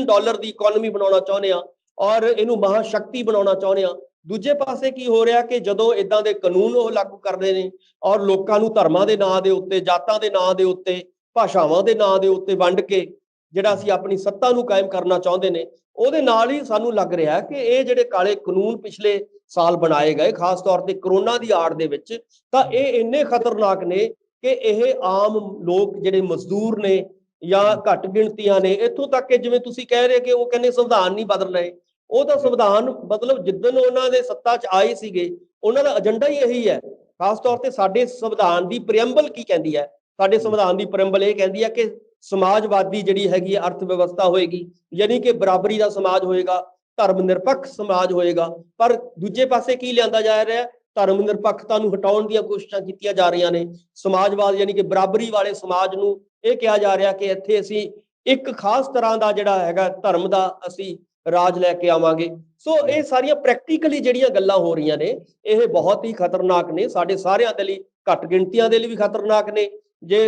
ਡਾਲਰ ਦੀ ਇਕਨੋਮੀ ਬਣਾਉਣਾ ਚਾਹੁੰਦੇ ਹਾਂ ਔਰ ਇਹਨੂੰ ਮਹਾਸ਼ਕਤੀ ਬਣਾਉਣਾ ਚਾਹੁੰਦੇ ਹਾਂ। ਦੂਜੇ ਪਾਸੇ ਕੀ ਹੋ ਰਿਹਾ ਕਿ ਜਦੋਂ ਇਦਾਂ ਦੇ ਕਾਨੂੰਨ ਉਹ ਲਾਗੂ ਕਰਦੇ ਨੇ ਔਰ ਲੋਕਾਂ ਨੂੰ ਧਰਮਾਂ ਦੇ ਨਾਂ ਦੇ ਉੱਤੇ, ਜਾਤਾਂ ਦੇ ਨਾਂ ਦੇ ਉੱਤੇ, ਭਾਸ਼ਾਵਾਂ ਦੇ ਨਾਂ ਦੇ ਉੱਤੇ ਵੰਡ ਕੇ ਜਿਹੜਾ ਅਸੀਂ ਆਪਣੀ ਸੱਤਾ ਨੂੰ ਕਾਇਮ ਕਰਨਾ ਚਾਹੁੰਦੇ ਨੇ, ਉਹਦੇ ਨਾਲ ਹੀ ਸਾਨੂੰ ਲੱਗ ਰਿਹਾ ਕਿ ਇਹ ਜਿਹੜੇ ਕਾਲੇ ਕਾਨੂੰਨ ਪਿਛਲੇ ਸਾਲ ਬਣਾਏ ਗਏ, ਖਾਸ ਤੌਰ ਤੇ ਕਰੋਨਾ ਦੀ ਆੜ ਦੇ ਵਿੱਚ, ਤਾਂ ਇਹ ਇੰਨੇ ਖਤਰਨਾਕ ਨੇ ਕਿ ਇਹ ਆਮ ਲੋਕ ਜਿਹੜੇ ਮਜ਼ਦੂਰ ਨੇ ਜਾਂ ਘੱਟ ਗਿਣਤੀਆਂ ਨੇ, ਇੱਥੋਂ ਤੱਕ ਕਿ ਜਿਵੇਂ ਤੁਸੀਂ ਕਹਿ ਰਹੇ ਕਿ ਉਹ ਕਹਿੰਦੇ ਸੰਵਿਧਾਨ ਨਹੀਂ ਬਦਲ ਰਹੇ, ਉਹ ਤਾਂ ਸੰਵਿਧਾਨ ਮਤਲਬ ਜਿੱਦਣ ਉਹਨਾਂ ਦੇ ਸੱਤਾ 'ਚ ਆਏ ਸੀਗੇ ਉਹਨਾਂ ਦਾ ਏਜੰਡਾ ਹੀ ਇਹੀ ਹੈ। ਖਾਸ ਤੌਰ ਤੇ ਸਾਡੇ ਸੰਵਿਧਾਨ ਦੀ ਪ੍ਰੀਐਮਬਲ ਕੀ ਕਹਿੰਦੀ ਹੈ? ਸਾਡੇ ਸੰਵਿਧਾਨ ਦੀ ਪ੍ਰੀਐਮਬਲ ਇਹ ਕਹਿੰਦੀ ਹੈ ਕਿ ਸਮਾਜਵਾਦੀ ਜਿਹੜੀ ਹੈਗੀ ਅਰਥ ਵਿਵਸਥਾ ਹੋਏਗੀ, ਯਾਨੀ ਕਿ ਬਰਾਬਰੀ ਦਾ ਸਮਾਜ ਹੋਏਗਾ, ਧਰਮ ਨਿਰਪੱਖ ਸਮਾਜ ਹੋਏਗਾ। ਪਰ ਦੂਜੇ ਪਾਸੇ ਕੀ ਲਿਆਂਦਾ ਜਾ ਰਿਹਾ? ਧਰਮ ਨਿਰਪੱਖਤਾ ਨੂੰ ਹਟਾਉਣ ਦੀਆਂ ਕੋਸ਼ਿਸ਼ਾਂ ਕੀਤੀਆਂ ਜਾ ਰਹੀਆਂ ਨੇ। ਸਮਾਜਵਾਦ ਯਾਨੀ ਕਿ ਬਰਾਬਰੀ ਵਾਲੇ ਸਮਾਜ ਨੂੰ ਇਹ ਕਿਹਾ ਜਾ ਰਿਹਾ ਕਿ ਇੱਥੇ ਅਸੀਂ ਇੱਕ ਖਾਸ ਤਰ੍ਹਾਂ ਦਾ ਜਿਹੜਾ ਹੈਗਾ ਧਰਮ ਦਾ ਅਸੀਂ ਰਾਜ ਲੈ ਕੇ ਆਵਾਂਗੇ। ਸੋ ਇਹ ਸਾਰੀਆਂ ਪ੍ਰੈਕਟੀਕਲੀ ਜਿਹੜੀਆਂ ਗੱਲਾਂ ਹੋ ਰਹੀਆਂ ਨੇ ਇਹ ਬਹੁਤ ਹੀ ਖਤਰਨਾਕ ਨੇ, ਸਾਡੇ ਸਾਰਿਆਂ ਦੇ ਲਈ, ਘੱਟ ਗਿਣਤੀਆਂ ਦੇ ਲਈ ਵੀ ਖਤਰਨਾਕ ਨੇ। ਜੇ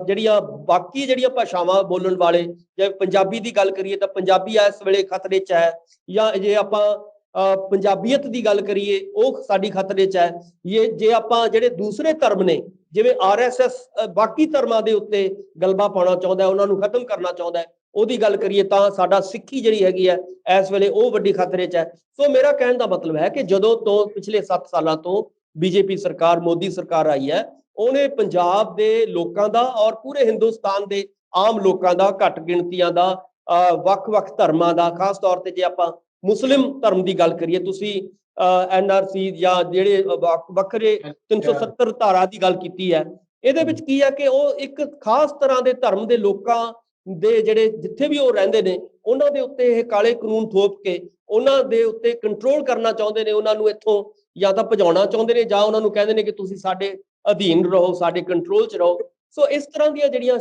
ਜਿਹੜੀਆਂ ਬਾਕੀ ਜਿਹੜੀਆਂ ਭਾਸ਼ਾਵਾਂ ਬੋਲਣ ਵਾਲੇ, ਜੇ ਪੰਜਾਬੀ ਦੀ ਗੱਲ ਕਰੀਏ ਤਾਂ ਪੰਜਾਬੀ ਇਸ ਵੇਲੇ ਖਤਰੇ 'ਚ ਹੈ, ਜਾਂ ਜੇ ਆਪਾਂ ਪੰਜਾਬੀਅਤ ਦੀ ਗੱਲ ਕਰੀਏ ਉਹ ਸਾਡੀ ਖਤਰੇ 'ਚ ਹੈ। ਜੇ ਆਪਾਂ ਜਿਹੜੇ ਦੂਸਰੇ ਧਰਮ ਨੇ ਜਿਵੇਂ RSS ਬਾਕੀ ਧਰਮਾਂ ਦੇ ਉੱਤੇ ਗਲਬਾ ਪਾਉਣਾ ਚਾਹੁੰਦਾ, ਉਹਨਾਂ ਨੂੰ ਖਤਮ ਕਰਨਾ ਚਾਹੁੰਦਾ, ਉਹਦੀ ਗੱਲ ਕਰੀਏ ਤਾਂ ਸਾਡਾ ਸਿੱਖੀ ਜਿਹੜੀ ਹੈਗੀ ਹੈ ਇਸ ਵੇਲੇ ਉਹ ਵੱਡੀ ਖਤਰੇ 'ਚ ਹੈ। ਸੋ ਮੇਰਾ ਕਹਿਣ ਦਾ ਮਤਲਬ ਹੈ ਕਿ ਜਦੋਂ ਤੋਂ ਪਿਛਲੇ 7 ਸਾਲਾਂ ਤੋਂ BJP ਸਰਕਾਰ, ਮੋਦੀ ਸਰਕਾਰ ਆਈ ਹੈ, ਉਹਨੇ ਪੰਜਾਬ ਦੇ ਲੋਕਾਂ ਦਾ ਔਰ ਪੂਰੇ ਹਿੰਦੁਸਤਾਨ ਦੇ ਆਮ ਲੋਕਾਂ ਦਾ, ਘੱਟ ਗਿਣਤੀਆਂ ਦਾ, ਵੱਖ-ਵੱਖ ਧਰਮਾਂ ਦਾ, ਖਾਸ ਤੌਰ ਤੇ ਜੇ ਆਪਾਂ ਮੁਸਲਿਮ ਧਰਮ ਦੀ ਗੱਲ ਕਰੀਏ, ਤੁਸੀਂ NRC ਜਾਂ ਜਿਹੜੇ ਵੱਖਰੇ 370 ਧਾਰਾ ਦੀ ਗੱਲ ਕੀਤੀ ਹੈ, ਇਹਦੇ ਵਿੱਚ ਕੀ ਹੈ ਕਿ ਉਹ ਇੱਕ ਖਾਸ ਤਰ੍ਹਾਂ ਦੇ ਧਰਮ ਦੇ ਲੋਕਾਂ ਦੇ ਜਿਹੜੇ ਜਿੱਥੇ ਵੀ ਉਹ ਰਹਿੰਦੇ ਨੇ ਉਹਨਾਂ ਦੇ ਉੱਤੇ ਇਹ ਕਾਲੇ ਕਾਨੂੰਨ ਥੋਪ ਕੇ ਉਹਨਾਂ ਦੇ ਉੱਤੇ ਕੰਟਰੋਲ ਕਰਨਾ ਚਾਹੁੰਦੇ ਨੇ। ਉਹਨਾਂ ਨੂੰ ਇੱਥੋਂ ਜਾਂ ਤਾਂ ਭਜਾਉਣਾ ਚਾਹੁੰਦੇ ਨੇ ਜਾਂ ਉਹਨਾਂ ਨੂੰ ਕਹਿੰਦੇ ਨੇ ਕਿ ਤੁਸੀਂ ਸਾਡੇ ਅਧੀਨ ਰਹੋ, ਸਾਡੇ ਕੰਟਰੋਲ 'ਚ ਰਹੋ। ਸੋ ਇਸ ਤਰ੍ਹਾਂ ਦੀਆਂ ਜਿਹੜੀਆਂ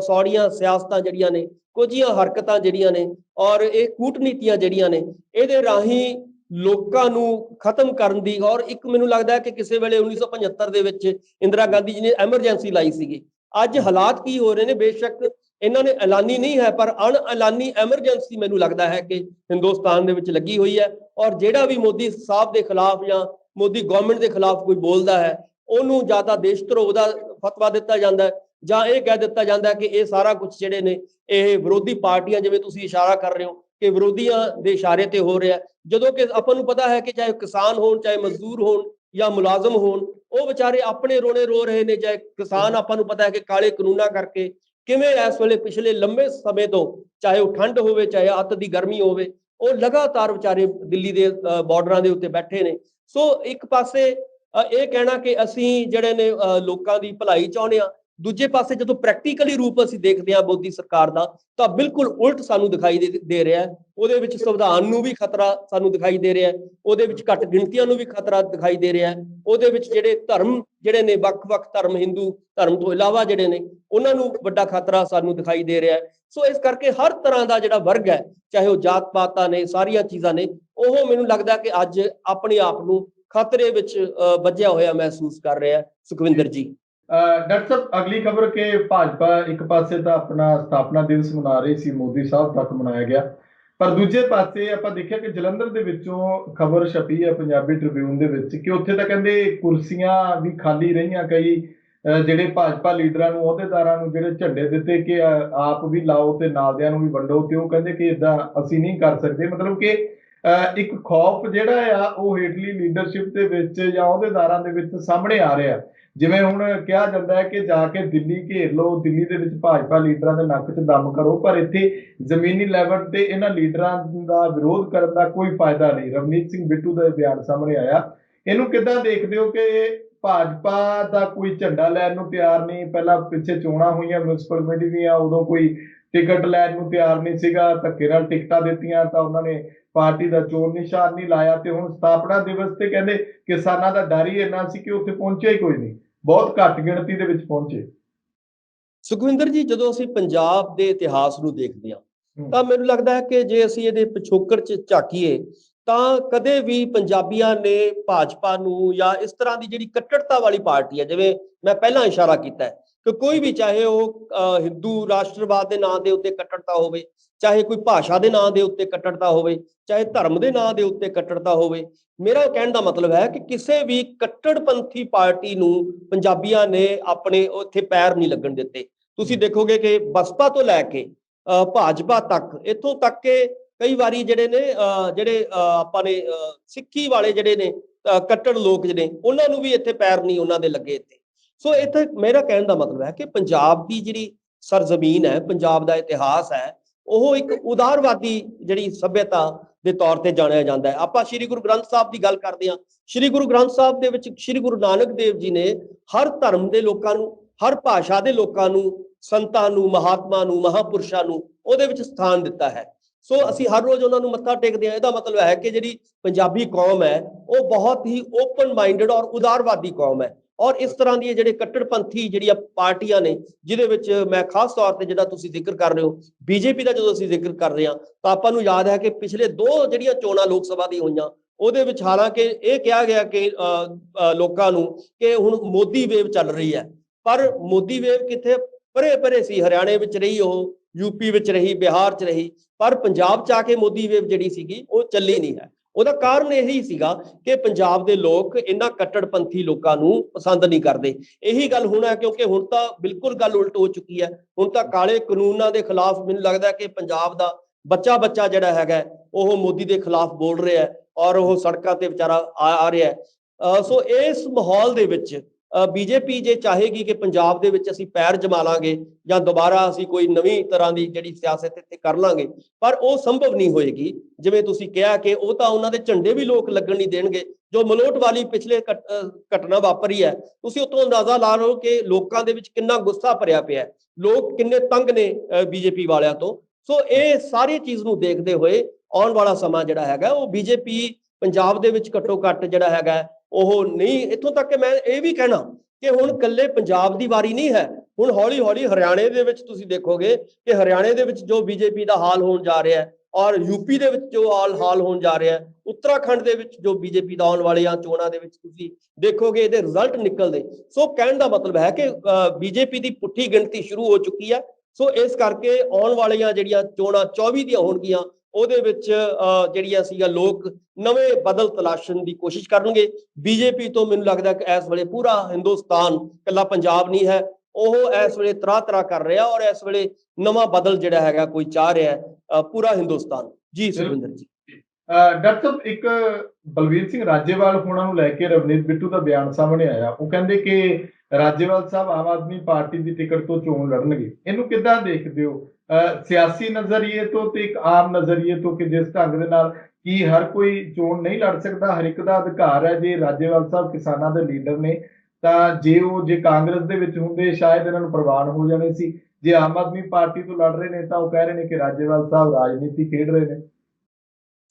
ਸੌੜੀਆਂ ਸਿਆਸਤਾਂ ਜਿਹੜੀਆਂ ਨੇ, ਕੁਝੀਆਂ ਹਰਕਤਾਂ ਜਿਹੜੀਆਂ ਨੇ ਔਰ ਇਹ ਕੂਟਨੀਤੀਆਂ ਜਿਹੜੀਆਂ ਨੇ, ਇਹਦੇ ਰਾਹੀਂ ਲੋਕਾਂ ਨੂੰ ਖਤਮ ਕਰਨ ਦੀ, ਔਰ ਇੱਕ ਮੈਨੂੰ ਲੱਗਦਾ ਹੈ ਕਿ ਕਿਸੇ ਵੇਲੇ 1975 ਦੇ ਵਿੱਚ ਇੰਦਰਾ ਗਾਂਧੀ ਜੀ ਨੇ ਐਮਰਜੈਂਸੀ ਲਾਈ ਸੀਗੀ। ਅੱਜ ਹਾਲਾਤ ਕੀ ਹੋ ਰਹੇ ਨੇ, ਬੇਸ਼ੱਕ ਇਹਨਾਂ ਨੇ ਐਲਾਨੀ ਨਹੀਂ ਹੈ ਪਰ ਅਣਐਲਾਨੀ ਐਮਰਜੈਂਸੀ ਮੈਨੂੰ ਲੱਗਦਾ ਹੈ ਕਿ ਹਿੰਦੁਸਤਾਨ ਦੇ ਵਿੱਚ ਲੱਗੀ ਹੋਈ ਹੈ। ਔਰ ਜਿਹੜਾ ਵੀ ਮੋਦੀ ਸਾਹਿਬ ਦੇ ਖਿਲਾਫ ਜਾਂ ਮੋਦੀ ਗਵਰਨਮੈਂਟ ਦੇ ਖਿਲਾਫ ਕੋਈ ਬੋਲਦਾ ਹੈ ਉਹਨੂੰ ਜਾਂ ਤਾਂ ਦੇਸ਼ ਧਰੋਹ ਦਾ ਫਤਵਾ ਦਿੱਤਾ ਜਾਂਦਾ ਹੈ ਜਾਂ ਇਹ ਕਹਿ ਦਿੱਤਾ ਜਾਂਦਾ ਹੈ ਕਿ ਇਹ ਸਾਰਾ ਕੁਝ ਜਿਹੜੇ ਨੇ ਇਹ ਵਿਰੋਧੀ ਪਾਰਟੀਆਂ, ਜਿਵੇਂ ਤੁਸੀਂ ਇਸ਼ਾਰਾ ਕਰ ਰਹੇ ਹੋ ਕਿ ਵਿਰੋਧੀਆਂ ਦੇ ਇਸ਼ਾਰੇ ਤੇ ਹੋ ਰਿਹਾ, ਜਦੋਂ ਕਿ ਆਪਾਂ ਨੂੰ ਪਤਾ ਹੈ ਕਿ ਚਾਹੇ ਕਿਸਾਨ ਹੋਣ, ਚਾਹੇ ਮਜ਼ਦੂਰ ਹੋਣ ਜਾਂ ਮੁਲਾਜ਼ਮ ਹੋਣ, ਉਹ ਵਿਚਾਰੇ ਆਪਣੇ ਰੋਣੇ ਰੋ ਰਹੇ ਨੇ। ਚਾਹੇ ਕਿਸਾਨ, ਆਪਾਂ ਨੂੰ ਪਤਾ ਹੈ ਕਿ ਕਾਲੇ ਕਾਨੂੰਨਾਂ ਕਰਕੇ ਕਿਵੇਂ ਇਸ ਵੇਲੇ ਪਿਛਲੇ ਲੰਬੇ ਸਮੇਂ ਤੋਂ, ਚਾਹੇ ਉਹ ਠੰਡ ਹੋਵੇ ਚਾਹੇ ਅੱਤ ਦੀ ਗਰਮੀ ਹੋਵੇ, ਉਹ ਲਗਾਤਾਰ ਵਿਚਾਰੇ ਦਿੱਲੀ ਦੇ ਬਾਰਡਰਾਂ ਦੇ ਉੱਤੇ ਬੈਠੇ ਨੇ। ਸੋ ਇੱਕ ਪਾਸੇ ਇਹ ਕਹਿਣਾ ਕਿ ਅਸੀਂ ਜਿਹੜੇ ਨੇ ਲੋਕਾਂ ਦੀ ਭਲਾਈ ਚਾਹੁੰਦੇ ਹਾਂ, ਦੂਜੇ ਪਾਸੇ ਜਦੋਂ ਪ੍ਰੈਕਟੀਕਲੀ ਰੂਪ ਅਸੀਂ ਦੇਖਦੇ ਹਾਂ ਮੋਦੀ ਸਰਕਾਰ ਦਾ ਤਾਂ ਬਿਲਕੁਲ ਉਲਟ ਸਾਨੂੰ ਦਿਖਾਈ ਦੇ ਰਿਹਾ ਹੈ। ਉਹਦੇ ਵਿੱਚ ਸੰਵਿਧਾਨ ਨੂੰ ਵੀ ਖਤਰਾ ਸਾਨੂੰ ਦਿਖਾਈ ਦੇ ਰਿਹਾ ਹੈ, ਉਹਦੇ ਵਿੱਚ ਘੱਟ ਗਿਣਤੀਆਂ ਨੂੰ ਵੀ ਖਤਰਾ ਦਿਖਾਈ ਦੇ ਰਿਹਾ ਹੈ, ਉਹਦੇ ਵਿੱਚ ਜਿਹੜੇ ਧਰਮ ਜਿਹੜੇ ਨੇ, ਵੱਖ-ਵੱਖ ਧਰਮ, ਹਿੰਦੂ ਧਰਮ ਤੋਂ ਇਲਾਵਾ ਜਿਹੜੇ ਨੇ, ਉਹਨਾਂ ਨੂੰ ਵੱਡਾ ਖਤਰਾ ਸਾਨੂੰ ਦਿਖਾਈ ਦੇ ਰਿਹਾ ਹੈ। ਸੋ ਇਸ ਕਰਕੇ ਹਰ ਤਰ੍ਹਾਂ ਦਾ ਜਿਹੜਾ ਵਰਗ ਹੈ, ਚਾਹੇ ਉਹ ਜਾਤ ਪਾਤਾਂ ਨੇ, ਸਾਰੀਆਂ ਚੀਜ਼ਾਂ ਨੇ, ਉਹ ਮੈਨੂੰ ਲੱਗਦਾ ਕਿ ਅੱਜ ਆਪਣੇ ਆਪ ਨੂੰ ਖਤਰੇ ਵਿੱਚ ਵੱਜਿਆ ਹੋਇਆ ਮਹਿਸੂਸ ਕਰ ਰਿਹਾ ਹੈ। ਸੁਖਵਿੰਦਰ ਜੀ, ਡਾਕਟਰ ਸਾਹਿਬ, ਅਗਲੀ ਖਬਰ ਕਿ ਭਾਜਪਾ ਇੱਕ ਪਾਸੇ ਤਾਂ ਆਪਣਾ ਸਥਾਪਨਾ ਦਿਵਸ ਮਨਾ ਰਹੀ ਸੀ, ਮੋਦੀ ਸਾਹਿਬ ਤੱਕ ਮਨਾਇਆ ਗਿਆ, ਪਰ ਦੂਜੇ ਪਾਸੇ ਆਪਾਂ ਦੇਖਿਆ ਕਿ ਜਲੰਧਰ ਦੇ ਵਿੱਚੋਂ ਖਬਰ ਛਪੀ ਹੈ ਪੰਜਾਬੀ ਟ੍ਰਿਬਿਊਨ ਦੇ ਵਿੱਚ ਕਿ ਉੱਥੇ ਤਾਂ ਕਹਿੰਦੇ ਕੁਰਸੀਆਂ ਵੀ ਖਾਲੀ ਰਹੀਆਂ। ਕਈ ਜਿਹੜੇ ਭਾਜਪਾ ਲੀਡਰਾਂ ਨੂੰ, ਅਹੁਦੇਦਾਰਾਂ ਨੂੰ ਜਿਹੜੇ ਝੰਡੇ ਦਿੱਤੇ ਕਿ ਆਪ ਵੀ ਲਾਓ ਤੇ ਨਾਲਦਿਆਂ ਨੂੰ ਵੀ ਵੰਡੋ, ਤੇ ਉਹ ਕਹਿੰਦੇ ਕਿ ਇਦਾਂ ਅਸੀਂ ਨਹੀਂ ਕਰ ਸਕਦੇ। ਮਤਲਬ ਕਿ ਇੱਕ ਖੌਫ ਜਿਹੜਾ ਆ ਉਹ ਹੇਠਲੀ ਲੀਡਰਸ਼ਿਪ ਦੇ ਵਿੱਚ ਜਾਂ ਅਹੁਦੇਦਾਰਾਂ ਦੇ ਵਿੱਚ ਸਾਹਮਣੇ ਆ ਰਿਹਾ। ਜਿਵੇਂ ਹੁਣ ਕਿਹਾ ਜਾਂਦਾ ਹੈ ਕਿ ਜਾ ਕੇ ਦਿੱਲੀ ਘੇਰ ਲਓ, ਦਿੱਲੀ ਦੇ ਵਿੱਚ ਭਾਜਪਾ ਲੀਡਰਾਂ ਦੇ ਨੱਕ 'ਚ ਦਮ ਕਰੋ, ਪਰ ਇੱਥੇ ਜ਼ਮੀਨੀ ਲੈਵਲ ਤੇ ਇਹਨਾਂ ਲੀਡਰਾਂ ਦਾ ਵਿਰੋਧ ਕਰਨ ਦਾ ਕੋਈ ਫਾਇਦਾ ਨਹੀਂ। ਰਵਨੀਤ ਸਿੰਘ ਬਿੱਟੂ ਦਾ ਇਹ ਬਿਆਨ ਸਾਹਮਣੇ ਆਇਆ। ਇਹਨੂੰ ਕਿੱਦਾਂ ਦੇਖਦੇ ਹੋ ਕਿ ਭਾਜਪਾ ਦਾ ਕੋਈ ਝੰਡਾ ਲੈਣ ਨੂੰ ਤਿਆਰ ਨਹੀਂ? ਪਹਿਲਾਂ ਪਿੱਛੇ ਚੋਣਾਂ ਹੋਈਆਂ ਮਿਊਨਿਸਪਲ ਕਮੇਟੀ ਦੀਆਂ, ਉਦੋਂ ਕੋਈ ਟਿਕਟ ਲੈਣ ਨੂੰ ਤਿਆਰ ਨਹੀਂ ਸੀਗਾ, ਧੱਕੇ ਨਾਲ ਟਿਕਟਾਂ ਦਿੱਤੀਆਂ ਤਾਂ ਉਹਨਾਂ ਨੇ ਪਾਰਟੀ ਦਾ ਚੋਣ ਨਿਸ਼ਾਨ ਨਹੀਂ ਲਾਇਆ, ਤੇ ਹੁਣ ਸਥਾਪਨਾ ਦਿਵਸ ਤੇ ਕਹਿੰਦੇ ਕਿਸਾਨਾਂ ਦਾ ਡਰ ਹੀ ਇੰਨਾ ਸੀ ਕਿ ਉੱਥੇ ਪਹੁੰਚਿਆ ਹੀ ਕੋਈ ਨਹੀਂ, ਬਹੁਤ ਘੱਟ ਗਿਣਤੀ ਦੇ ਵਿੱਚ ਪਹੁੰਚੇ। ਸੁਖਵਿੰਦਰ ਜੀ, ਜਦੋਂ ਅਸੀਂ ਪੰਜਾਬ ਦੇ ਇਤਿਹਾਸ ਨੂੰ ਦੇਖਦੇ ਹਾਂ ਤਾਂ ਮੈਨੂੰ ਲੱਗਦਾ ਹੈ ਕਿ ਜੇ ਅਸੀਂ ਇਹਦੇ ਪਿਛੋਕੜ 'ਚ ਝਾਕੀਏ ਤਾਂ ਕਦੇ ਵੀ ਪੰਜਾਬੀਆਂ ਨੇ ਭਾਜਪਾ ਨੂੰ ਜਾਂ ਇਸ ਤਰ੍ਹਾਂ ਦੀ ਜਿਹੜੀ ਕੱਟੜਤਾ ਵਾਲੀ ਪਾਰਟੀ ਹੈ, ਜਿਵੇਂ ਮੈਂ ਪਹਿਲਾਂ ਇਸ਼ਾਰਾ ਕੀਤਾ ਹੈ ਕਿ ਕੋਈ ਵੀ, ਚਾਹੇ ਉਹ ਹਿੰਦੂ ਰਾਸ਼ਟਰਵਾਦ ਦੇ ਨਾਂ ਦੇ ਉੱਤੇ ਕੱਟੜਤਾ ਹੋਵੇ, ਚਾਹੇ ਕੋਈ ਭਾਸ਼ਾ ਦੇ ਨਾਂ ਦੇ ਉੱਤੇ ਕੱਟੜਤਾ ਹੋਵੇ, ਚਾਹੇ ਧਰਮ ਦੇ ਨਾਂ ਦੇ ਉੱਤੇ ਕੱਟੜਤਾ ਹੋਵੇ, ਮੇਰਾ ਕਹਿਣ ਦਾ ਮਤਲਬ ਹੈ ਕਿ ਕਿਸੇ ਵੀ ਕੱਟੜਪੰਥੀ ਪਾਰਟੀ ਨੂੰ ਪੰਜਾਬੀਆਂ ਨੇ ਆਪਣੇ ਉੱਥੇ ਪੈਰ ਨਹੀਂ ਲੱਗਣ ਦਿੱਤੇ। ਤੁਸੀਂ ਦੇਖੋਗੇ ਕਿ ਬਸਪਾ ਤੋਂ ਲੈ ਕੇ ਭਾਜਪਾ ਤੱਕ, ਇੱਥੋਂ ਤੱਕ ਕਿ ਕਈ ਵਾਰੀ ਜਿਹੜੇ ਨੇ ਆਪਾਂ ਨੇ ਸਿੱਖੀ ਵਾਲੇ ਜਿਹੜੇ ਨੇ ਕੱਟੜ ਲੋਕ ਜਿਹੜੇ, ਉਹਨਾਂ ਨੂੰ ਵੀ ਇੱਥੇ ਪੈਰ ਨਹੀਂ ਉਹਨਾਂ ਦੇ ਲੱਗੇ ਇੱਥੇ। ਸੋ ਇੱਥੇ ਮੇਰਾ ਕਹਿਣ ਦਾ ਮਤਲਬ ਹੈ ਕਿ ਪੰਜਾਬ ਦੀ ਜਿਹੜੀ ਸਰਜ਼ਮੀਨ ਹੈ, ਪੰਜਾਬ ਦਾ ਇਤਿਹਾਸ ਹੈ, ਉਹ ਇੱਕ ਉਦਾਰਵਾਦੀ ਜਿਹੜੀ ਸੱਭਿਅਤਾ ਦੇ ਤੌਰ ਤੇ ਜਾਣਿਆ ਜਾਂਦਾ ਹੈ। ਆਪਾਂ ਸ਼੍ਰੀ ਗੁਰੂ ਗ੍ਰੰਥ ਸਾਹਿਬ ਦੀ ਗੱਲ ਕਰਦੇ ਹਾਂ। ਸ਼੍ਰੀ ਗੁਰੂ ਗ੍ਰੰਥ ਸਾਹਿਬ ਦੇ ਵਿੱਚ ਸ਼੍ਰੀ ਗੁਰੂ ਨਾਨਕ ਦੇਵ ਜੀ ਨੇ ਹਰ ਧਰਮ ਦੇ ਲੋਕਾਂ ਨੂੰ, ਹਰ ਭਾਸ਼ਾ ਦੇ ਲੋਕਾਂ ਨੂੰ, ਸੰਤਾਂ ਨੂੰ, ਮਹਾਤਮਾ ਨੂੰ, ਮਹਾਪੁਰਸ਼ਾਂ ਨੂੰ ਉਹਦੇ ਵਿੱਚ ਸਥਾਨ ਦਿੱਤਾ ਹੈ। ਸੋ ਅਸੀਂ ਹਰ ਰੋਜ਼ ਉਹਨਾਂ ਨੂੰ ਮੱਥਾ ਟੇਕਦੇ ਹਾਂ। ਇਹਦਾ ਮਤਲਬ ਹੈ ਕਿ ਜਿਹੜੀ ਪੰਜਾਬੀ ਕੌਮ ਹੈ ਉਹ ਬਹੁਤ ਹੀ ਓਪਨ ਮਾਈਂਡਡ ਔਰ ਉਦਾਰਵਾਦੀ ਕੌਮ ਹੈ। ਔਰ ਇਸ ਤਰ੍ਹਾਂ ਦੀਆਂ ਜਿਹੜੇ ਕੱਟੜਪੰਥੀ ਜਿਹੜੀਆਂ ਪਾਰਟੀਆਂ ਨੇ, ਜਿਹਦੇ ਵਿੱਚ ਮੈਂ ਖਾਸ ਤੌਰ ਤੇ ਜਿਹੜਾ ਤੁਸੀਂ ਜ਼ਿਕਰ ਕਰ ਰਹੇ ਹੋ ਬੀਜੇਪੀ ਦਾ, ਜਦੋਂ ਅਸੀਂ ਜ਼ਿਕਰ ਕਰ ਰਹੇ ਹਾਂ ਤਾਂ ਆਪਾਂ ਨੂੰ ਯਾਦ ਹੈ ਕਿ ਪਿਛਲੇ 2 ਜਿਹੜੀਆਂ ਚੋਣਾਂ ਲੋਕ ਸਭਾ ਦੀ ਹੋਈਆਂ, ਉਹਦੇ ਵਿੱਚ ਹਾਲਾਂਕਿ ਇਹ ਕਿਹਾ ਗਿਆ ਕਿ ਲੋਕਾਂ ਨੂੰ ਕਿ ਹੁਣ ਮੋਦੀ ਵੇਵ ਚੱਲ ਰਹੀ ਹੈ, ਪਰ ਮੋਦੀ ਵੇਵ ਕਿੱਥੇ ਪਰੇ ਪਰੇ ਸੀ। ਹਰਿਆਣੇ ਵਿੱਚ ਰਹੀ, ਉਹ ਯੂਪੀ ਵਿੱਚ ਰਹੀ, ਬਿਹਾਰ 'ਚ ਰਹੀ, ਪਰ ਪੰਜਾਬ 'ਚ ਆ ਕੇ ਮੋਦੀ ਵੇਵ ਜਿਹੜੀ ਸੀਗੀ ਉਹ ਚੱਲੀ ਨਹੀਂ ਹੈ। ਉਹਦਾ ਕਾਰਨ ਇਹੀ ਸੀਗਾ ਕਿ ਪੰਜਾਬ ਦੇ ਲੋਕ ਇਹਨਾਂ ਕੱਟੜਪੰਥੀ ਲੋਕਾਂ ਨੂੰ ਪਸੰਦ ਨਹੀਂ ਕਰਦੇ। ਇਹੀ ਗੱਲ ਹੁਣ ਹੈ, ਕਿਉਂਕਿ ਹੁਣ ਤਾਂ ਬਿਲਕੁਲ ਗੱਲ ਉਲਟ ਹੋ ਚੁੱਕੀ ਹੈ। ਹੁਣ ਤਾਂ ਕਾਲੇ ਕਾਨੂੰਨਾਂ ਦੇ ਖਿਲਾਫ ਮੈਨੂੰ ਲੱਗਦਾ ਕਿ ਪੰਜਾਬ ਦਾ ਬੱਚਾ ਜਿਹੜਾ ਹੈਗਾ ਉਹ ਮੋਦੀ ਦੇ ਖਿਲਾਫ ਬੋਲ ਰਿਹਾ ਹੈ ਔਰ ਉਹ ਸੜਕਾਂ ਤੇ ਵਿਚਾਰਾ ਆ ਰਿਹਾ ਹੈ। ਸੋ ਇਸ ਮਾਹੌਲ ਦੇ ਵਿੱਚ ਬੀਜੇਪੀ ਜੇ ਚਾਹੇਗੀ ਕਿ ਪੰਜਾਬ ਦੇ ਵਿੱਚ ਅਸੀਂ ਪੈਰ ਜਮਾ ਲਾਂਗੇ ਜਾਂ ਦੁਬਾਰਾ ਅਸੀਂ ਕੋਈ ਨਵੀਂ ਤਰ੍ਹਾਂ ਦੀ ਜਿਹੜੀ ਸਿਆਸਤ ਇੱਥੇ ਕਰ ਲਾਂਗੇ, ਪਰ ਉਹ ਸੰਭਵ ਨਹੀਂ ਹੋਏਗੀ। ਜਿਵੇਂ ਤੁਸੀਂ ਕਿਹਾ ਕਿ ਉਹ ਤਾਂ ਉਹਨਾਂ ਦੇ ਝੰਡੇ ਵੀ ਲੋਕ ਲੱਗਣ ਨਹੀਂ ਦੇਣਗੇ। ਜੋ ਮਲੋਟ ਵਾਲੀ ਪਿਛਲੇ ਘਟਨਾ ਵਾਪਰੀ ਹੈ, ਤੁਸੀਂ ਉੱਥੋਂ ਅੰਦਾਜ਼ਾ ਲਾ ਲਓ ਕਿ ਲੋਕਾਂ ਦੇ ਵਿੱਚ ਕਿੰਨਾ ਗੁੱਸਾ ਭਰਿਆ ਪਿਆ, ਲੋਕ ਕਿੰਨੇ ਤੰਗ ਨੇ ਬੀਜੇਪੀ ਵਾਲਿਆਂ ਤੋਂ। ਸੋ ਇਹ ਸਾਰੀ ਚੀਜ਼ ਨੂੰ ਦੇਖਦੇ ਹੋਏ ਆਉਣ ਵਾਲਾ ਸਮਾਂ ਜਿਹੜਾ ਹੈਗਾ ਉਹ ਬੀਜੇਪੀ ਪੰਜਾਬ ਦੇ ਵਿੱਚ ਘੱਟੋ ਘੱਟ ਜਿਹੜਾ ਹੈਗਾ ਉਹ ਨਹੀਂ, ਇੱਥੋਂ ਤੱਕ ਕਿ ਮੈਂ ਇਹ ਵੀ ਕਹਿਣਾ ਕਿ ਹੁਣ ਇਕੱਲੇ ਪੰਜਾਬ ਦੀ ਵਾਰੀ ਨਹੀਂ ਹੈ। ਹੁਣ ਹੌਲੀ ਹੌਲੀ ਹਰਿਆਣੇ ਦੇ ਵਿੱਚ ਤੁਸੀਂ ਦੇਖੋਗੇ ਕਿ ਹਰਿਆਣੇ ਦੇ ਵਿੱਚ ਜੋ ਬੀਜੇਪੀ ਦਾ ਹਾਲ ਹੋਣ ਜਾ ਰਿਹਾ ਹੈ ਔਰ ਯੂਪੀ ਦੇ ਵਿੱਚ ਜੋ ਹਾਲ ਹੋਣ ਜਾ ਰਿਹਾ ਹੈ, ਉੱਤਰਾਖੰਡ ਦੇ ਵਿੱਚ ਜੋ ਬੀਜੇਪੀ ਦਾ ਆਉਣ ਵਾਲੀਆਂ ਚੋਣਾਂ ਦੇ ਵਿੱਚ ਤੁਸੀਂ ਦੇਖੋਗੇ ਇਹਦੇ ਰਿਜ਼ਲਟ ਨਿਕਲਦੇ। ਸੋ ਕਹਿਣ ਦਾ ਮਤਲਬ ਹੈ ਕਿ ਬੀਜੇਪੀ ਦੀ ਪੁੱਠੀ ਗਿਣਤੀ ਸ਼ੁਰੂ ਹੋ ਚੁੱਕੀ ਹੈ। ਸੋ ਇਸ ਕਰਕੇ ਆਉਣ ਵਾਲੀਆਂ ਜਿਹੜੀਆਂ ਚੋਣਾਂ 24 ਦੀਆਂ ਹੋਣਗੀਆਂ, ਉਹਦੇ ਵਿੱਚ ਜਿਹੜੀਆਂ ਸੀਗਾ ਲੋਕ ਨਵੇਂ ਬਦਲ ਤਲਾਸ਼ਣ ਦੀ ਕੋਸ਼ਿਸ਼ ਕਰਨਗੇ। ਬੀਜੇਪੀ ਤੋਂ ਮੈਨੂੰ ਲੱਗਦਾ ਕਿ ਇਸ ਵੇਲੇ ਪੂਰਾ ਹਿੰਦੁਸਤਾਨ, ਇਕੱਲਾ ਪੰਜਾਬ ਨਹੀਂ ਹੈ, ਉਹ ਇਸ ਵੇਲੇ ਤਰਾਹ ਕਰ ਰਿਹਾ ਔਰ ਇਸ ਵੇਲੇ ਨਵਾਂ ਬਦਲ ਜਿਹੜਾ ਹੈਗਾ ਕੋਈ ਚਾਹ ਰਿਹਾ ਹੈ ਪੂਰਾ ਹਿੰਦੁਸਤਾਨ। ਜੀ ਸੁਖਵਿੰਦਰ ਜੀ। ਡਾਕਟਰ ਸਾਹਿਬ, ਇੱਕ ਬਲਵੀਰ ਸਿੰਘ ਰਾਜੇਵਾਲ ਹੋਣਾ ਨੂੰ ਲੈ ਕੇ ਰਵਨੀਤ ਬਿੱਟੂ ਦਾ ਬਿਆਨ ਸਾਹਮਣੇ ਆਇਆ। ਉਹ ਕਹਿੰਦੇ ਕਿ ਰਾਜੇਵਾਲ ਸਾਹਿਬ ਆਮ ਆਦਮੀ ਪਾਰਟੀ ਦੀ ਟਿਕਟ ਤੋਂ ਚੋਣ ਲੜਨਗੇ। ਇਹਨੂੰ ਕਿੱਦਾਂ ਦੇਖਦੇ ਹੋ ਸਿਆਸੀ ਨਜ਼ਰੀਏ ਤੋਂ ਤੇ ਇੱਕ ਆਮ ਨਜ਼ਰੀਏ ਤੋਂ, ਕਿ ਜਿਸ ਢੰਗ ਦੇ ਨਾਲ ਕੀ ਹਰ ਕੋਈ ਚੋਣ ਨਹੀਂ ਲੜ ਸਕਦਾ? ਹਰ ਇੱਕ ਦਾ ਅਧਿਕਾਰ ਹੈ। ਜੇ ਰਾਜੇਵਾਲ ਸਾਹਿਬ ਕਿਸਾਨਾਂ ਦੇ ਲੀਡਰ ਨੇ ਤਾਂ ਜੇ ਕਾਂਗਰਸ ਦੇ ਵਿੱਚ ਹੁੰਦੇ ਸ਼ਾਇਦ ਇਹਨਾਂ ਨੂੰ ਪ੍ਰਵਾਨ ਹੋ ਜਾਣੇ ਸੀ। ਜੇ ਆਮ ਆਦਮੀ ਪਾਰਟੀ ਤੋਂ ਲੜ ਰਹੇ ਨੇ ਤਾਂ ਉਹ ਕਹਿ ਰਹੇ ਨੇ ਕਿ ਰਾਜੇਵਾਲ ਸਾਹਿਬ ਰਾਜਨੀਤੀ ਖੇਡ ਰਹੇ ਨੇ।